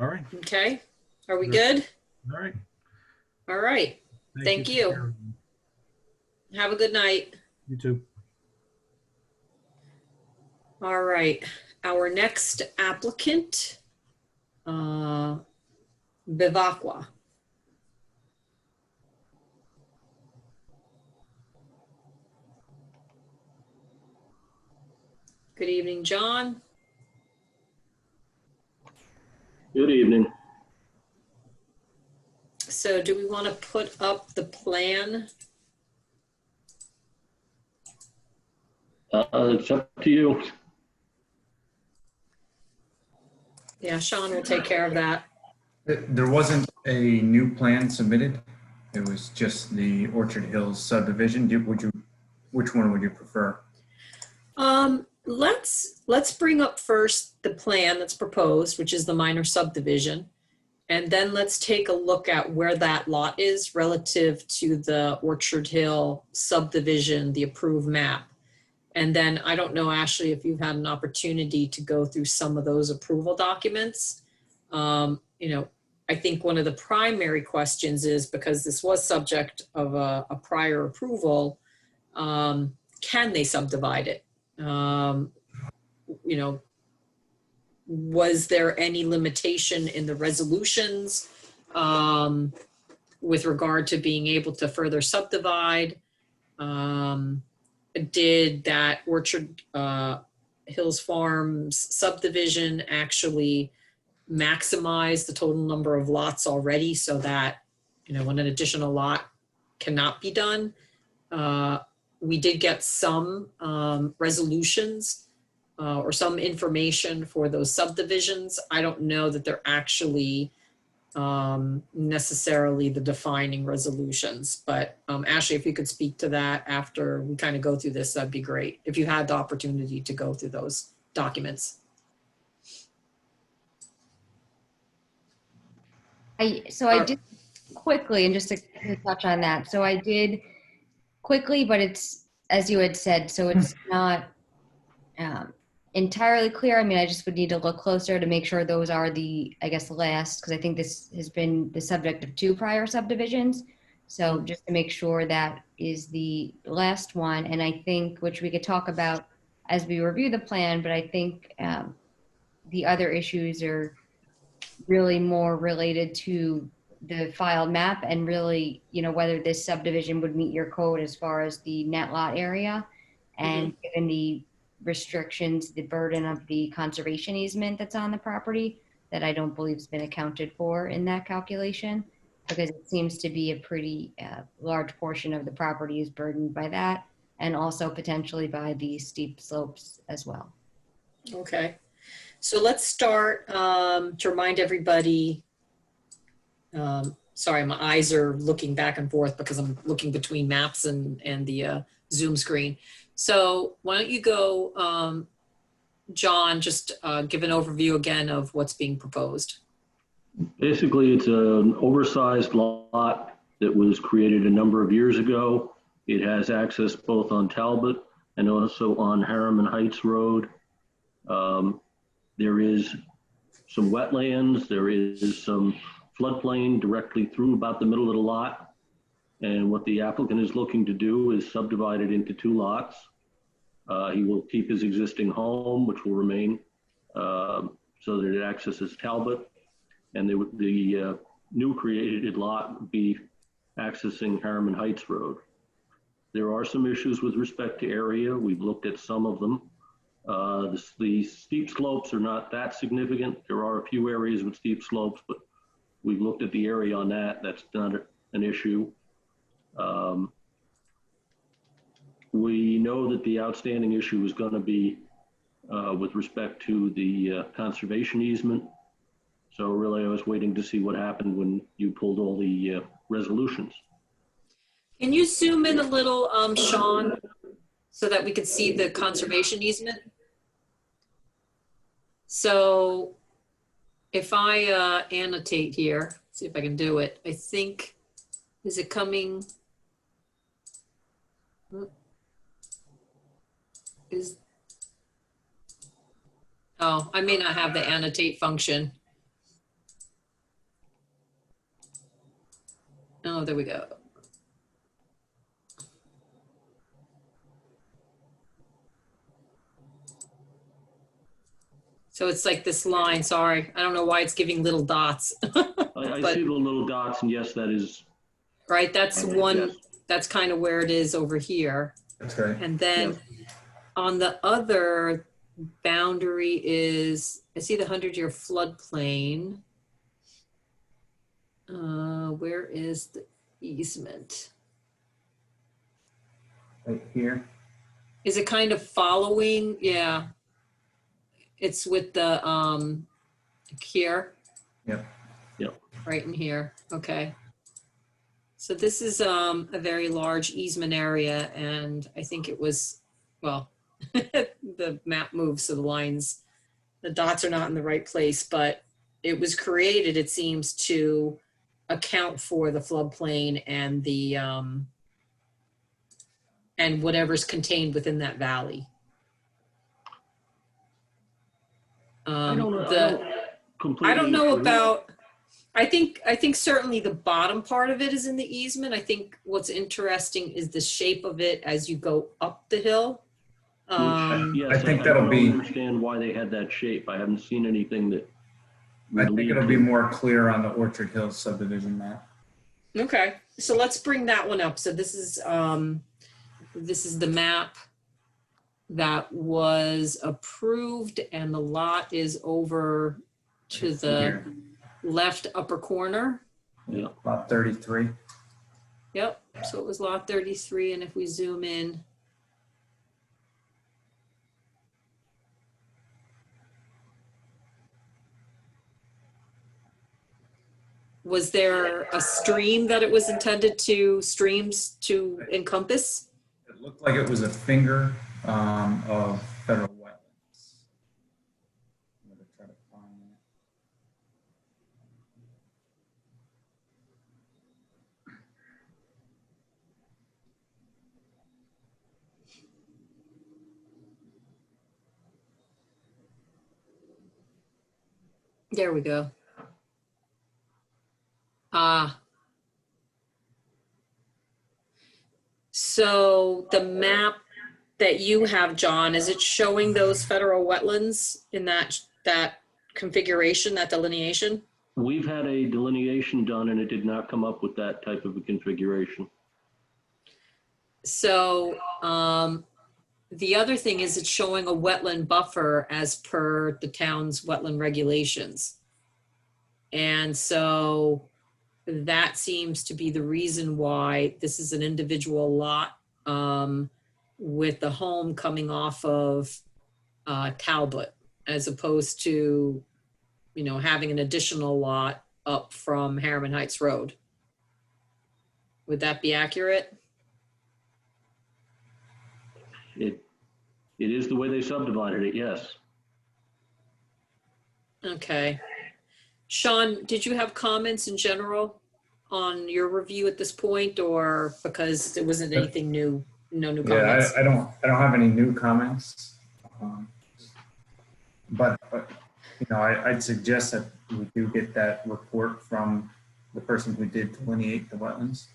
All right. Okay. Are we good? All right. All right. Thank you. Have a good night. You too. All right. Our next applicant, Bivacqua. Good evening, John. Good evening. So do we want to put up the plan? It's up to you. Yeah, Sean will take care of that. There wasn't a new plan submitted. It was just the Orchard Hills subdivision. Which one would you prefer? Let's bring up first the plan that's proposed, which is the minor subdivision. And then let's take a look at where that lot is relative to the Orchard Hill subdivision, the approved map. And then I don't know, Ashley, if you've had an opportunity to go through some of those approval documents. I think one of the primary questions is, because this was subject of a prior approval, can they subdivide it? You know, was there any limitation in the resolutions with regard to being able to further subdivide? Did that Orchard Hills Farms subdivision actually maximize the total number of lots already so that, you know, when an additional lot cannot be done? We did get some resolutions or some information for those subdivisions. I don't know that they're actually necessarily the defining resolutions, but Ashley, if you could speak to that after we kind of go through this, that'd be great. If you had the opportunity to go through those documents. I did quickly, and just to touch on that. So I did quickly, but it's, as you had said, so it's not entirely clear. I mean, I just would need to look closer to make sure those are the, I guess, last, because I think this has been the subject of 2 prior subdivisions. So just to make sure that is the last one. And I think, which we could talk about as we review the plan, but I think the other issues are really more related to the filed map and really, you know, whether this subdivision would meet your code as far as the net lot area and given the restrictions, the burden of the conservation easement that's on the property that I don't believe has been accounted for in that calculation, because it seems to be a pretty large portion of the property is burdened by that, and also potentially by the steep slopes as well. Okay. So let's start to remind everybody, sorry, my eyes are looking back and forth because I'm looking between maps and the Zoom screen. So why don't you go, John, just give an overview again of what's being proposed. Basically, it's an oversized lot that was created a number of years ago. It has access both on Talbot and also on Harriman Heights Road. There is some wetlands, there is some floodplain directly through about the middle of the lot. And what the applicant is looking to do is subdivide it into 2 lots. He will keep his existing home, which will remain, so that it accesses Talbot. And the new created lot would be accessing Harriman Heights Road. There are some issues with respect to area. We've looked at some of them. The steep slopes are not that significant. There are a few areas with steep slopes, but we've looked at the area on that. That's not an issue. We know that the outstanding issue is going to be with respect to the conservation easement. So really, I was waiting to see what happened when you pulled all the resolutions. Can you zoom in a little, Sean, so that we could see the conservation easement? So if I annotate here, see if I can do it. I think, is it coming? Oh, I may not have the annotate function. Oh, there we go. So it's like this line, sorry. I don't know why it's giving little dots. I see the little dots, and yes, that is. Right, that's one, yes. That's kind of where it is over here. That's right. And then on the other boundary is, I see the 100-year floodplain. Where is the easement? Right here. Is it kind of following? Yeah. It's with the, here. Yep. Yep. Right in here, okay. So this is a very large easement area, and I think it was, well, the map moves, so the lines, the dots are not in the right place, but it was created, it seems, to account for the floodplain and the, and whatever's contained within that valley. I don't know I don't know about, I think certainly the bottom part of it is in the easement. I think what's interesting is the shape of it as you go up the hill. Yes, I think that'll don't be- understand why they had that shape. I haven't seen anything that. I would think lead it'll be to- more clear on the Orchard Hills subdivision map. Okay, so let's bring that one up. So this is the map that was approved, and the lot is over to the Here, left upper corner. Yeah. Lot 33. Yep, so it was lot 33, and if we zoom in. Was there a stream that it was intended to, streams to encompass? It looked like it was a finger of federal wetlands. I'm gonna try to find that. There we go. Ah. So the map that you have, John, is it showing those federal wetlands in that configuration, that delineation? We've had a delineation done and it did not come up with that type of a configuration. So the other thing is it's showing a wetland buffer as per the town's wetland regulations. And so that seems to be the reason why this is an individual lot with the home coming off of Talbot, as opposed to, you know, having an additional lot up from Harriman Heights Road. Would that be accurate? It is the way they subdivided it, yes. Okay. Sean, did you have comments in general on your review at this point, or because there wasn't anything new, no new comments? Yeah, I don't have any new comments. But you know, I'd suggest that we do get that report from the person who did delineate the wetlands.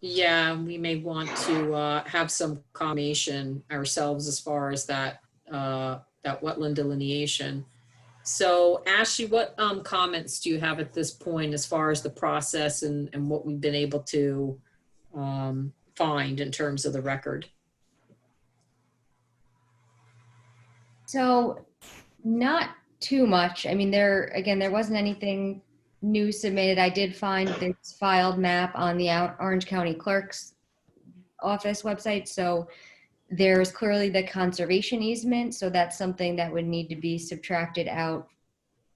Yeah, we may want to have some confirmation ourselves as far as that that wetland delineation. So Ashley, what comments do you have at this point as far as the process and what we've been able to find in terms of the record? So not too much. I mean, there wasn't anything new submitted. I did find this filed map on the Orange County Clerk's office website. So there's clearly the conservation easement. So that's something that would need to be subtracted out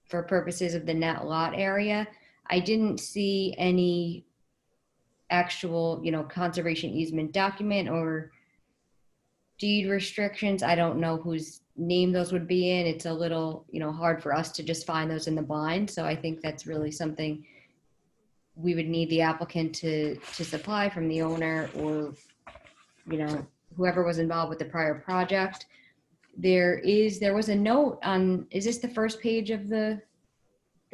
for purposes of the net lot area. I didn't see any actual, conservation easement document or deed restrictions. I don't know whose name those would be in. It's a little, hard for us to just find those in the bind. So I think that's really something we would need the applicant to supply from the owner or, whoever was involved with the prior project. There was a note on, is this the first page of the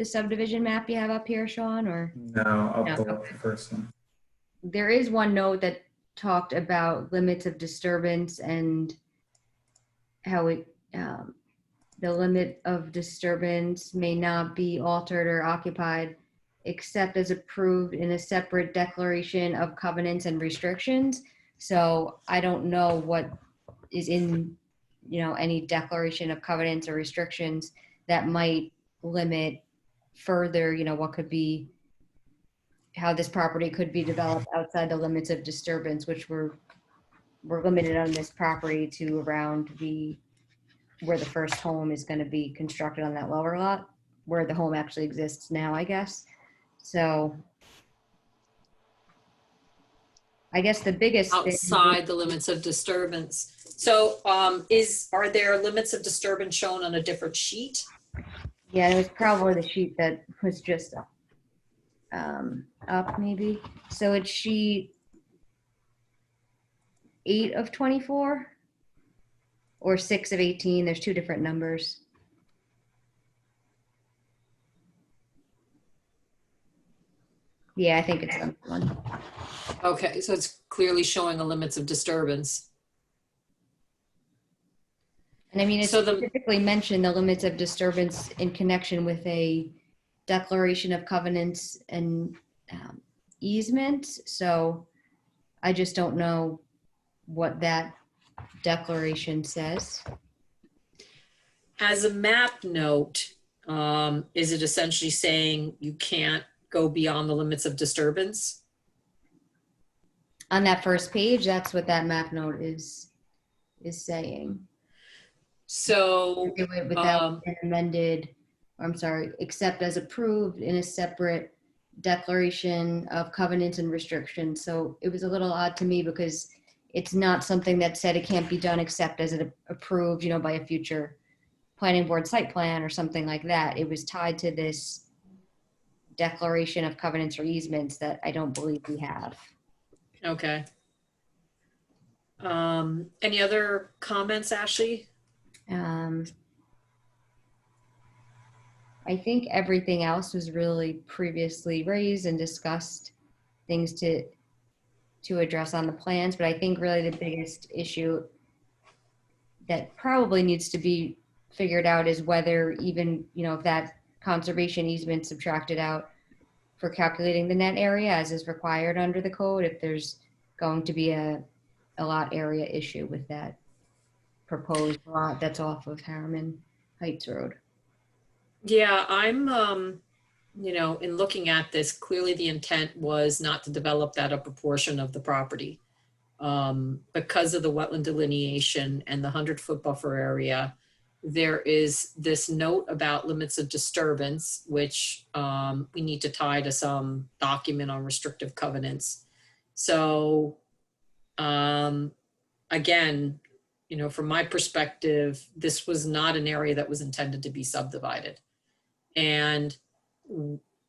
subdivision map you have up here, Sean, or? No, I'll pull up the first one. There is one note that talked about limits of disturbance and how the limit of disturbance may not be altered or occupied except as approved in a separate declaration of covenants and restrictions. So I don't know what is in, any declaration of covenants or restrictions that might limit further, what could be, how this property could be developed outside the limits of disturbance, which we're limited on this property to around where the first home is going to be constructed on that lower lot, where the home actually exists now, I guess. So I guess the biggest outside the limits of disturbance. So are there limits of disturbance shown on a different sheet? Yeah, it was probably the sheet that was just up maybe. So it's sheet 8 of 24 or 6 of 18. There's two different numbers. Yeah, I think it's on one. Okay, so it's clearly showing the limits of disturbance. And I mean, it's So the, specifically mentioned the limits of disturbance in connection with a declaration of covenants and easements. So I just don't know what that declaration says. as a map note, is it essentially saying you can't go beyond the limits of disturbance? On that first page, that's what that map note is saying. So, Do it without an amended, I'm sorry, except as approved in a separate declaration of covenants and restrictions. So it was a little odd to me because it's not something that said it can't be done except as it approved, you know, by a future planning board site plan or something like that. It was tied to this declaration of covenants or easements that I don't believe we have. okay. Any other comments, Ashley? I think everything else was really previously raised and discussed, things to address on the plans, but I think really the biggest issue that probably needs to be figured out is whether even, you know, if that conservation easement subtracted out for calculating the net area as is required under the code, if there's going to be a lot area issue with that proposed lot that's off of Harriman Heights Road. Yeah, I'm, you know, in looking at this, clearly the intent was not to develop that upper portion of the property. Because of the wetland delineation and the 100-foot buffer area, there is this note about limits of disturbance, which we need to tie to some document on restrictive covenants. So again, you know, from my perspective, this was not an area that was intended to be subdivided. And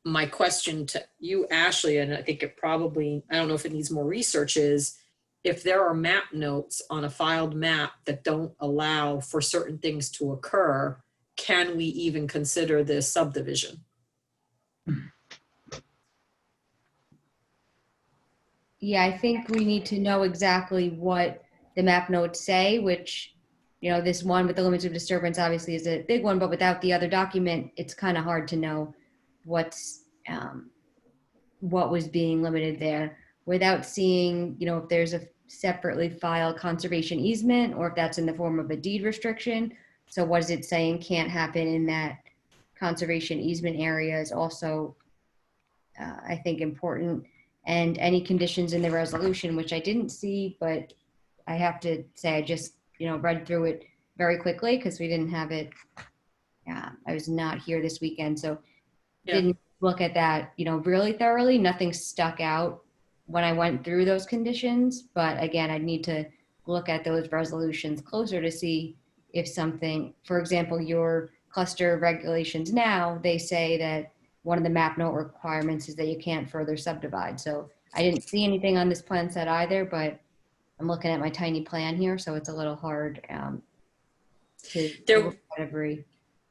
my question to you, Ashley, and I think it probably, I don't know if it needs more research, is if there are map notes on a filed map that don't allow for certain things to occur, can we even consider this subdivision? Yeah, I think we need to know exactly what the map notes say, which, you know, this one with the limits of disturbance obviously is a big one, but without the other document, it's kind of hard to know what's, what was being limited there without seeing, you know, if there's a separately filed conservation easement or if that's in the form of a deed restriction. So what is it saying can't happen in that conservation easement area is also, I think, important. And any conditions in the resolution, which I didn't see, but I have to say I just, you know, read through it very quickly because we didn't have it. I was not here this weekend, so didn't look at that, you know, really thoroughly. Nothing stuck out when I went through those conditions, but again, I'd need to look at those resolutions closer to see if something, for example, your cluster regulations now, they say that one of the map note requirements is that you can't further subdivide. So I didn't see anything on this plan set either, but I'm looking at my tiny plan here, so it's a little hard to look at every.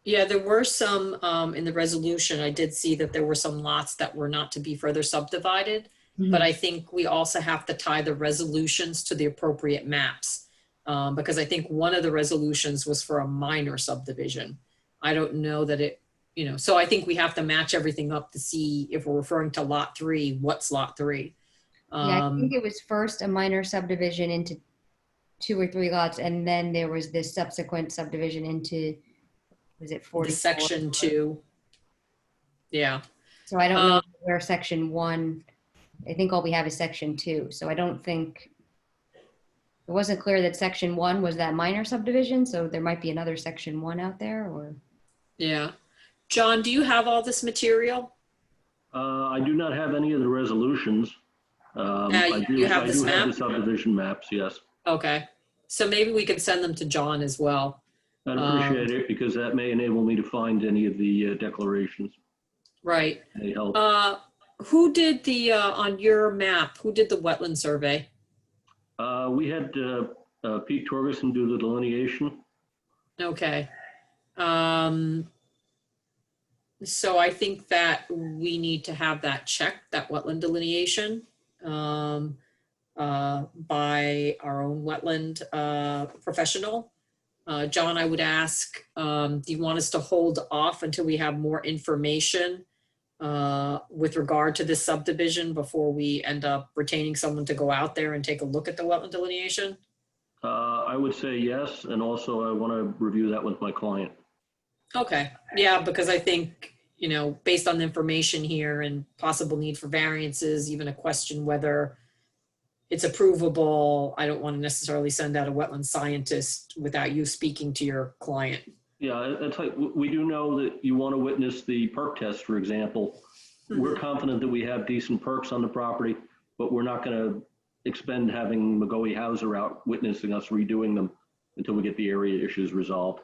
Yeah, there were some in the resolution. I did see that there were some lots that were not to be further subdivided, but I think we also have to tie the resolutions to the appropriate maps because I think one of the resolutions was for a minor subdivision. I don't know that it, you know, so I think we have to match everything up to see if we're referring to lot 3, what's lot 3. Yeah, I think it was first a minor subdivision into 2 or 3 lots, and then there was this subsequent subdivision into, was it 44? The section 2. Yeah. So I don't know where section 1, I think all we have is section 2. So I don't think, it wasn't clear that section 1 was that minor subdivision. So there might be another section 1 out there or. Yeah. John, do you have all this material? I do not have any of the resolutions. I do have this map? have the subdivision maps, yes. Okay. So maybe we could send them to John as well. I'd appreciate it because that may enable me to find any of the declarations. Right. May help. Who did the, on your map, who did the wetland survey? We had Pete Torgerson do the delineation. Okay. So I think that we need to have that checked, that wetland delineation, by our own wetland professional. John, I would ask, do you want us to hold off until we have more information with regard to this subdivision before we end up retaining someone to go out there and take a look at the wetland delineation? I would say yes, and also I want to review that with my client. Okay, yeah, because I think, you know, based on the information here and possible need for variances, even a question whether it's approvable, I don't want to necessarily send out a wetland scientist without you speaking to your client. Yeah, it's like, we do know that you want to witness the perk test, for example. We're confident that we have decent perks on the property, but we're not going to expend having McGoey Hauser out witnessing us redoing them until we get the area issues resolved.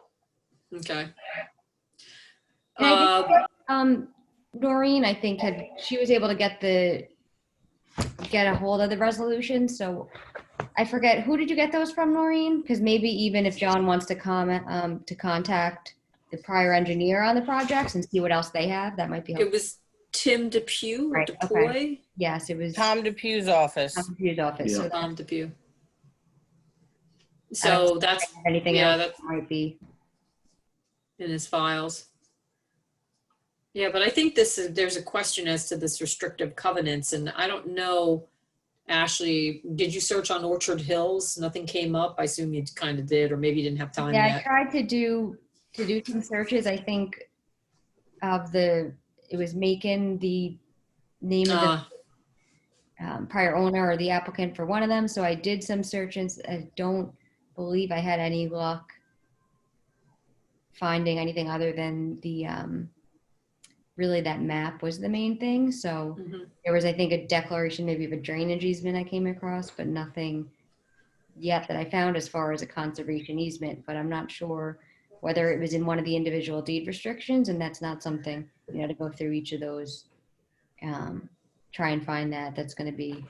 Okay. Noreen, I think she was able to get a hold of the resolution. So I forget, who did you get those from, Noreen? Because maybe even if John wants to comment, to contact the prior engineer on the projects and see what else they have, that might be helpful. It was Tim Depew or Right, Depoy? okay. Yes, it was Tom Depew's office. Tom Depew's office. Yeah. So Tom Depew. I don't So know that's, if anything yeah, else that's might be. in his files. Yeah, but I think there's a question as to this restrictive covenants, and I don't know, Ashley, did you search on Orchard Hills? Nothing came up. I assume you kind of did, or maybe you didn't have time Yeah, yet. I tried to do some searches. I think it was Macon, the name of the prior owner or the applicant for one of them. So I did some searches. I don't believe I had any luck finding anything other than the really that map was the main thing. So there was, I think, a declaration maybe of a drainage easement I came across, but nothing yet that I found as far as a conservation easement. But I'm not sure whether it was in one of the individual deed restrictions, and that's not something, you know, to go through each of those, try and find that. That's going to be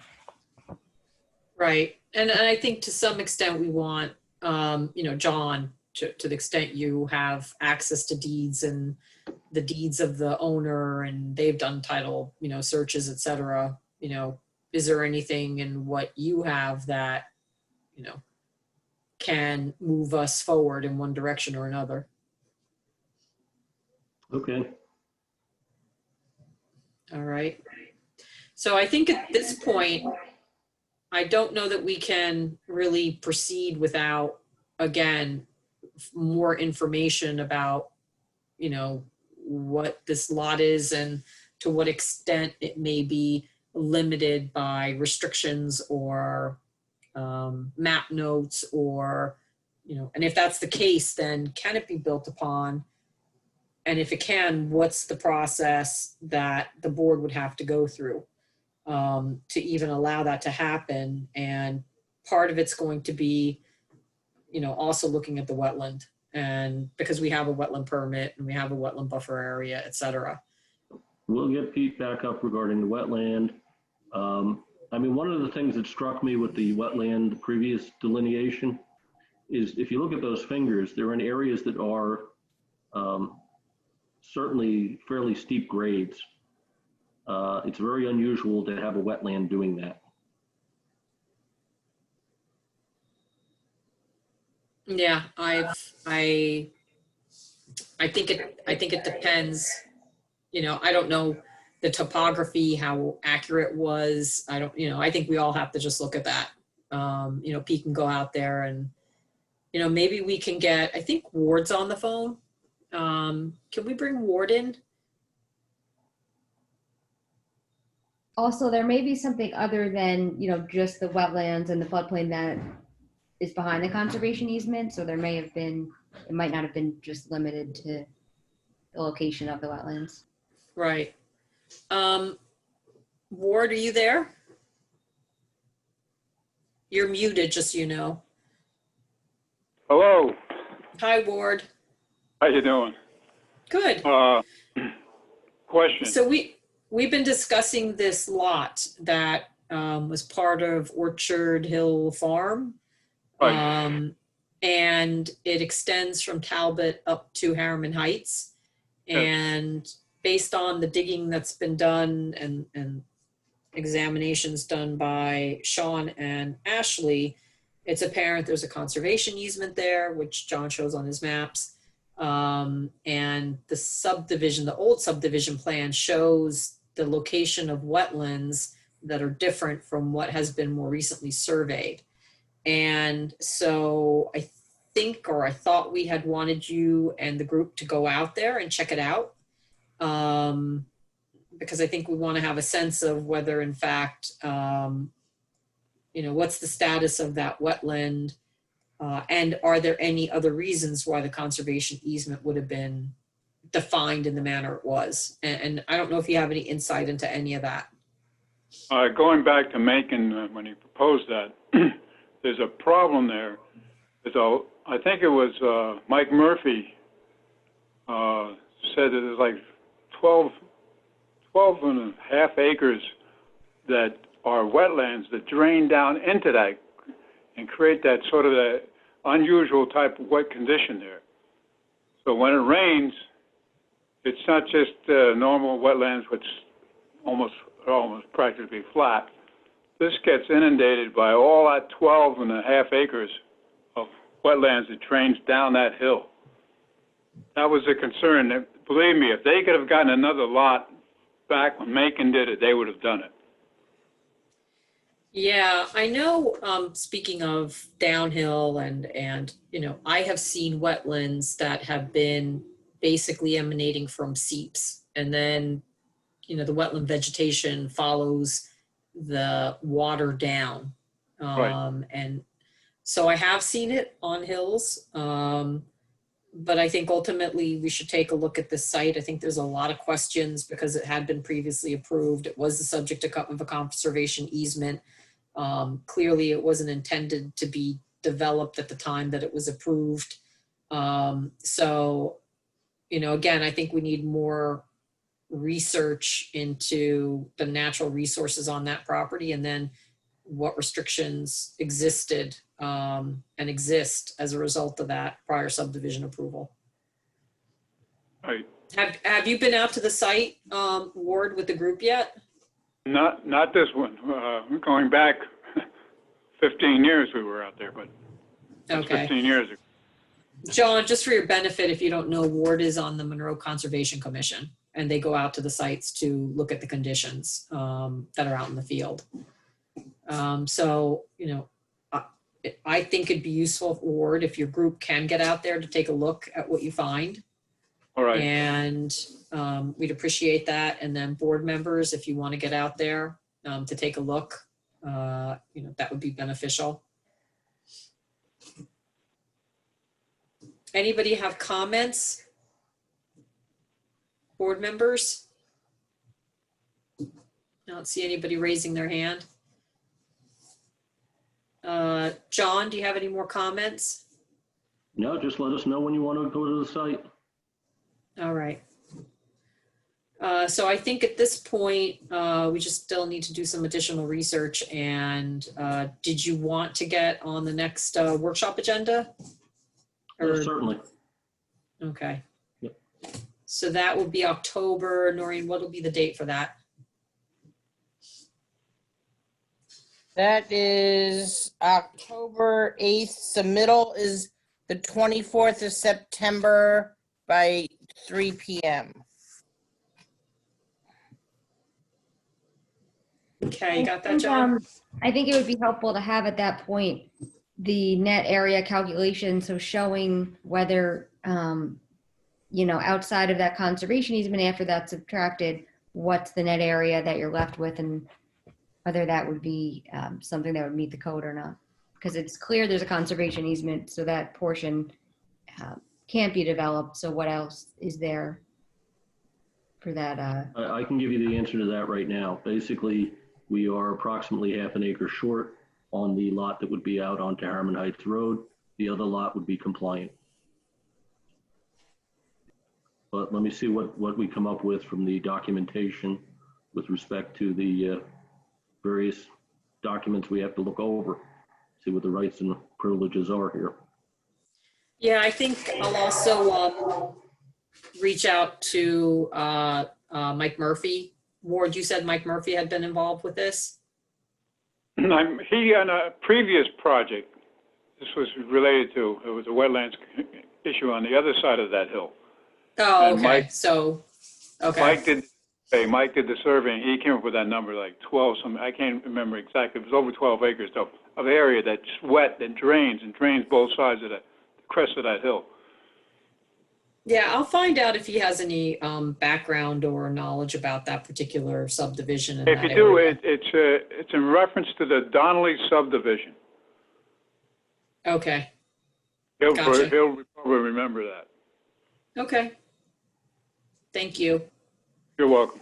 Right. And I think to some extent we want, you know, John, to the extent you have access to deeds and the deeds of the owner and they've done title, you know, searches, et cetera, you know, is there anything in what you have that, you know, can move us forward in one direction or another? Okay. All right. So I think at this point, I don't know that we can really proceed without, again, more information about, you know, what this lot is and to what extent it may be limited by restrictions or map notes, or, you know, and if that's the case, then can it be built upon? And if it can, what's the process that the board would have to go through to even allow that to happen? And part of it's going to be, you know, also looking at the wetland, and because we have a wetland permit and we have a wetland buffer area, et cetera. We'll get Pete back up regarding the wetland. I mean, one of the things that struck me with the wetland previous delineation is if you look at those fingers, they're in areas that are certainly fairly steep grades. It's very unusual to have a wetland doing that. Yeah, I think it depends. You know, I don't know the topography, how accurate it was. I don't, you know, I think we all have to just look at that. You know, Pete can go out there and, you know, maybe we can get, I think Ward's on the phone. Can we bring Ward in? also, there may be something other than, you know, just the wetlands and the floodplain that is behind the conservation easement. So there may have been, it might not have been just limited to the location of the wetlands. Right. Ward, are you there? You're muted, just so you know. Hello. Hi, Ward. How you doing? Good. Question. So we've been discussing this lot that was part of Orchard Hill Farm. Right. And it extends from Talbot up to Harriman Heights. Yes. And based on the digging that's been done and examinations done by Sean and Ashley, it's apparent there's a conservation easement there, which John shows on his maps. And the subdivision, the old subdivision plan shows the location of wetlands that are different from what has been more recently surveyed. And so I think, or I thought we had wanted you and the group to go out there and check it out. Because I think we want to have a sense of whether in fact, what's the status of that wetland, and are there any other reasons why the conservation easement would have been defined in the manner it was? And I don't know if you have any insight into any of that. Going back to Macon, when he proposed that, there's a problem there. I think it was Mike Murphy said that there's like 12 and a half acres that are wetlands that drain down into that and create that sort of that unusual type of wet condition there. So when it rains, it's not just normal wetlands, which almost practically flat. This gets inundated by all that 12 and a half acres of wetlands that drains down that hill. That was a concern. Believe me, if they could have gotten another lot back when Macon did it, they would have done it. Yeah, I know, speaking of downhill and I have seen wetlands that have been basically emanating from seeps, and then, the wetland vegetation follows the water down. Right. And so I have seen it on hills. But I think ultimately we should take a look at this site. I think there's a lot of questions because it had been previously approved. It was the subject of a conservation easement. Clearly it wasn't intended to be developed at the time that it was approved. So, again, I think we need more research into the natural resources on that property, and then what restrictions existed and exist as a result of that prior subdivision approval. Right. Have you been out to the site, Ward, with the group yet? Not this one. Going back 15 years we were out there, but that's Okay. 15 years ago. John, just for your benefit, if you don't know, Ward is on the Monroe Conservation Commission, and they go out to the sites to look at the conditions that are out in the field. So, I think it'd be useful, Ward, if your group can get out there to take a look at what you find. All right. And we'd appreciate that. And then board members, if you want to get out there to take a look, that would be beneficial. Anybody have comments? Board members? I don't see anybody raising their hand. John, do you have any more comments? No, just let us know when you want to go to the site. All right. So I think at this point, we just still need to do some additional research. And did you want to get on the next workshop agenda? Certainly. Okay. Yep. So that will be October. Noreen, what will be the date for that? That is October 8th. Submittal is the 24th of September by 3 p.m. Okay, you got that, John? I think it would be helpful to have at that point the net area calculation, so showing whether, outside of that conservation easement, after that's subtracted, what's the net area that you're left with, and whether that would be something that would meet the code or not. Because it's clear there's a conservation easement, so that portion can't be developed. So what else is there for that? I can give you the answer to that right now. Basically, we are approximately half an acre short on the lot that would be out onto Harriman Heights Road. The other lot would be compliant. But let me see what we come up with from the documentation with respect to the various documents we have to look over, see what the rights and privileges are here. Yeah, I think I'll also reach out to Mike Murphy. Ward, you said Mike Murphy had been involved with this? He, on a previous project, this was related to, it was a wetlands issue on the other side of that hill. Oh, And okay. Mike did the survey, and he came up with that number, like 12, I can't remember exactly. It was over 12 acres of area that's wet, that drains both sides of the crest of that hill. Yeah, I'll find out if he has any background or knowledge about that particular subdivision. In If that you do, area. it's in reference to the Donnelly subdivision. Okay. He'll Gotcha. probably remember that. Okay. Thank you. You're welcome.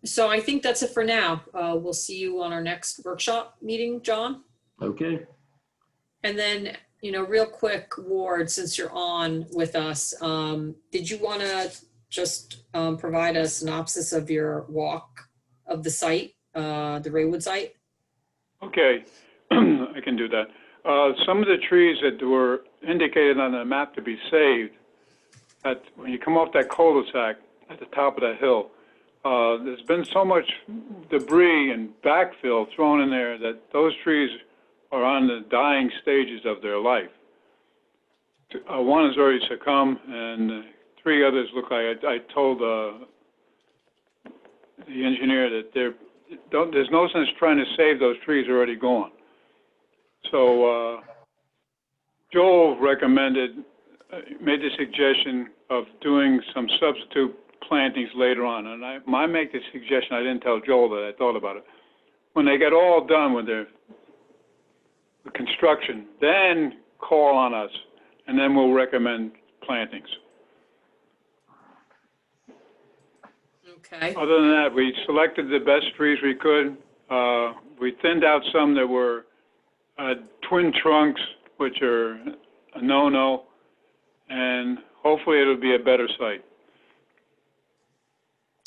So I think that's it for now. We'll see you on our next workshop meeting, John. Okay. And then, real quick, Ward, since you're on with us, did you want to just provide a synopsis of your walk of the site, the Raywood site? Okay, I can do that. Some of the trees that were indicated on the map to be saved, when you come off that cul-de-sac at the top of that hill, there's been so much debris and backfill thrown in there that those trees are on the dying stages of their life. One has already succumbed, and 3 others look like, I told the engineer that there's no sense trying to save those trees already gone. So Joel made the suggestion of doing some substitute plantings later on. And I make the suggestion, I didn't tell Joel that I thought about it. When they get all done with the construction, then call on us, and then we'll recommend plantings. Okay. Other than that, we selected the best trees we could. We thinned out some that were twin trunks, which are a no-no, and hopefully it'll be a better site.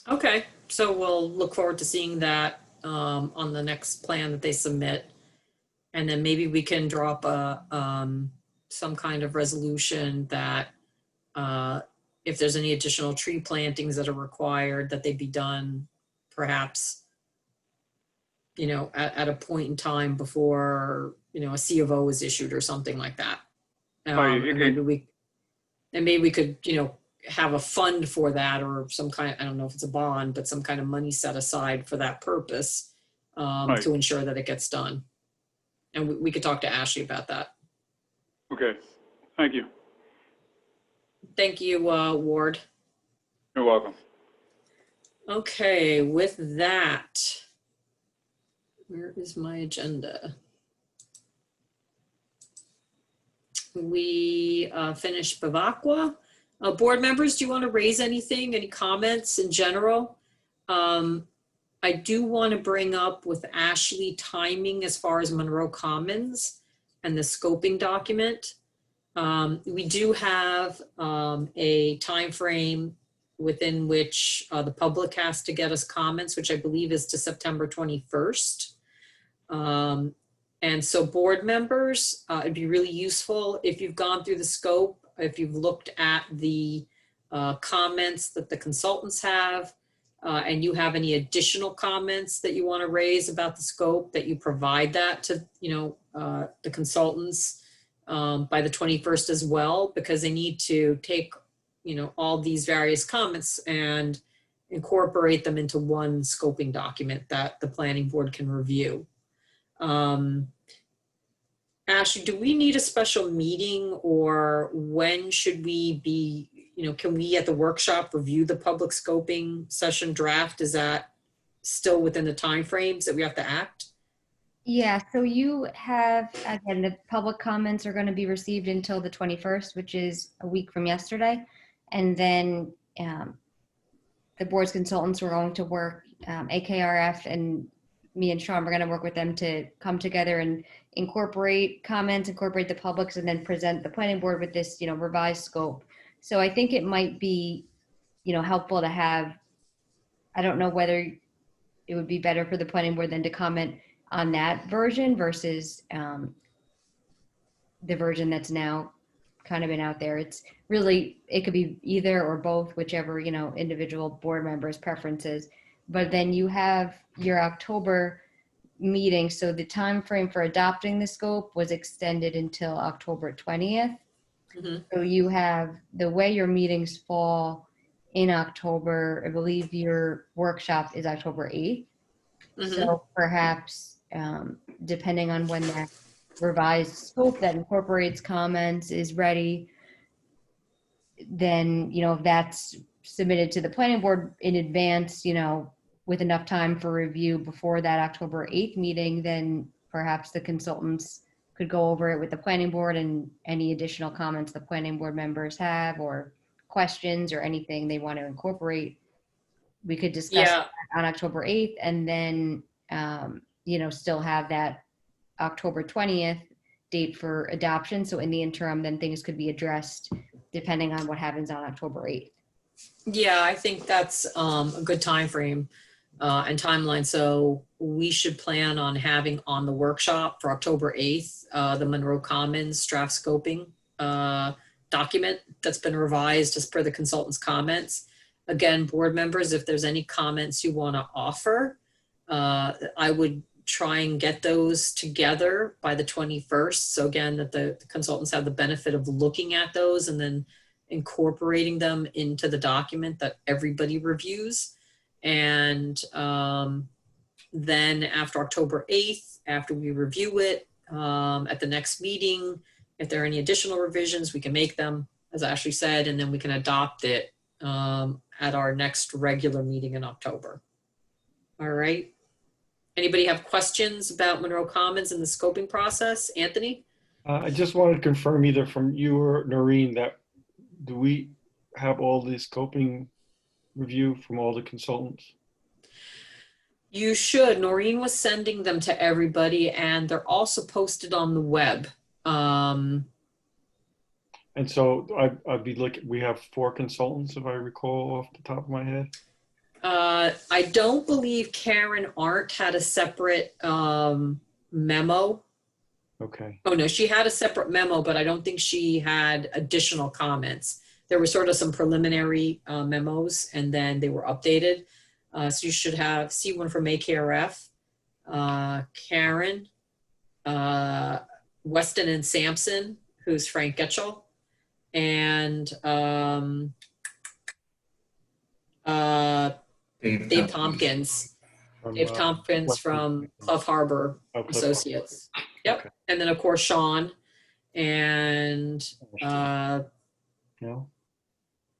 Okay, so we'll look forward to seeing that on the next plan that they submit. And then maybe we can drop some kind of resolution that if there's any additional tree plantings that are required, that they be done perhaps, at a point in time before, a C of O is issued or something like that. And maybe we could, have a fund for that, or some kind, I don't know if it's a bond, but some kind of money set aside for that purpose to ensure that it gets done. And we could talk to Ashley about that. Okay, thank you. Thank you, Ward. You're welcome. Okay, with that, where is my agenda? We finished Bavacqua. Board members, do you want to raise anything, any comments in general? I do want to bring up with Ashley timing as far as Monroe Commons and the scoping document. We do have a time frame within which the public has to get us comments, which I believe is to September 21st. And so board members, it'd be really useful if you've gone through the scope, if you've looked at the comments that the consultants have, and you have any additional comments that you want to raise about the scope, that you provide that to the consultants by the 21st as well, because they need to take all these various comments and incorporate them into one scoping document that the planning board can review. Ashley, do we need a special meeting, or when should we be, can we at the workshop review the public scoping session draft? Is that still within the timeframes that we have to act? Yeah, so you have, again, the public comments are going to be received until the 21st, which is a week from yesterday. And then the board's consultants were going to work, AKRF and me and Sean, we're going to work with them to come together and incorporate comments, incorporate the publics, and then present the planning board with this, revised scope. So I think it might be, helpful to have, I don't know whether it would be better for the planning board than to comment on that version versus the version that's now kind of been out there. It's really, it could be either or both, whichever, individual board members' preferences. But then you have your October meeting. So the time frame for adopting the scope was extended until October 20th. Mhm. So you have, the way your meetings fall in October, I believe your workshop is October 8th. Mhm. So perhaps, depending on when that revised scope that incorporates comments is ready, then, if that's submitted to the planning board in advance, with enough time for review before that October 8th meeting, then perhaps the consultants could go over it with the planning board, and any additional comments the planning board members have or questions or anything they want to incorporate, we could discuss Yeah. on October 8th, and then, still have that October 20th date for adoption. So in the interim, then things could be addressed depending on what happens on October 8th. Yeah, I think that's a good time frame and timeline. So we should plan on having on the workshop for October 8th, the Monroe Commons draft scoping document that's been revised as per the consultant's comments. Again, board members, if there's any comments you want to offer, I would try and get those together by the 21st. So again, that the consultants have the benefit of looking at those and then incorporating them into the document that everybody reviews. And then after October 8th, after we review it, at the next meeting, if there are any additional revisions, we can make them, as Ashley said, and then we can adopt it at our next regular meeting in October. All right. Anybody have questions about Monroe Commons and the scoping process? Anthony? I just wanted to confirm either from you or Noreen that do we have all the scoping review from all the consultants? You should. Noreen was sending them to everybody, and they're also posted on the web. And so I'd be looking, we have 4 consultants, if I recall off the top of my head. I don't believe Karen Arndt had a separate memo. Okay. Oh, no, she had a separate memo, but I don't think she had additional comments. There were sort of some preliminary memos, and then they were updated. So you should see one from AKRF, Karen, Weston and Sampson, who's Frank Getchell, and Dave Tompkins. Dave Tompkins from Clough Harbor Associates. Yep. Okay. And then, of course, Sean and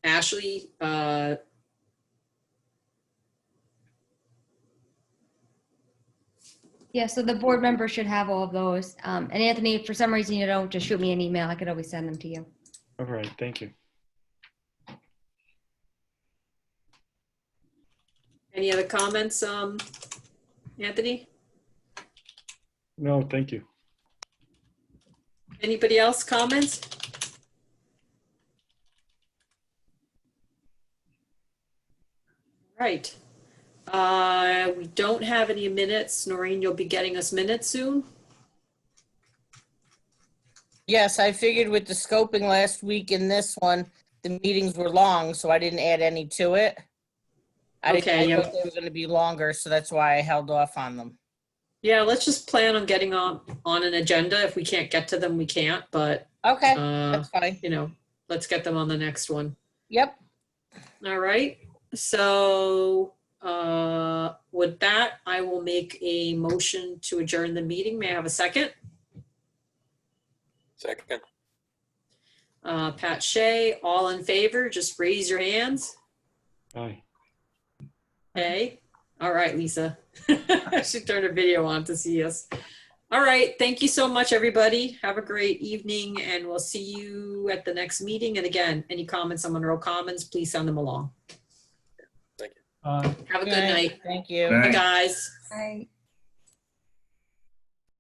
Ashley. Yeah, so the board members should have all of those. And Anthony, if for some reason you don't, just shoot me an email. I could always send them to you. All right, thank you. Any other comments, Anthony? No, thank you. Anybody else comments? Right. We don't have any minutes. Noreen, you'll be getting us minutes soon? Yes, I figured with the scoping last week and this one, the meetings were long, so I didn't add any to it. I thought they were going to be longer, so that's why I held off on them. Yeah, let's just plan on getting on an agenda. If we can't get to them, we can't, but okay, that's fine. Let's get them on the next one. Yep. All right. So with that, I will make a motion to adjourn the meeting. May I have a second? Second. Pat Shea, all in favor, just raise your hands. Aye. Okay. All right, Lisa. I should turn the video on to see us. All right. Thank you so much, everybody. Have a great evening, and we'll see you at the next meeting. And again, any comments on Monroe Commons, please send them along. Thank you. Have a good night. Thank you. Bye, guys. Bye.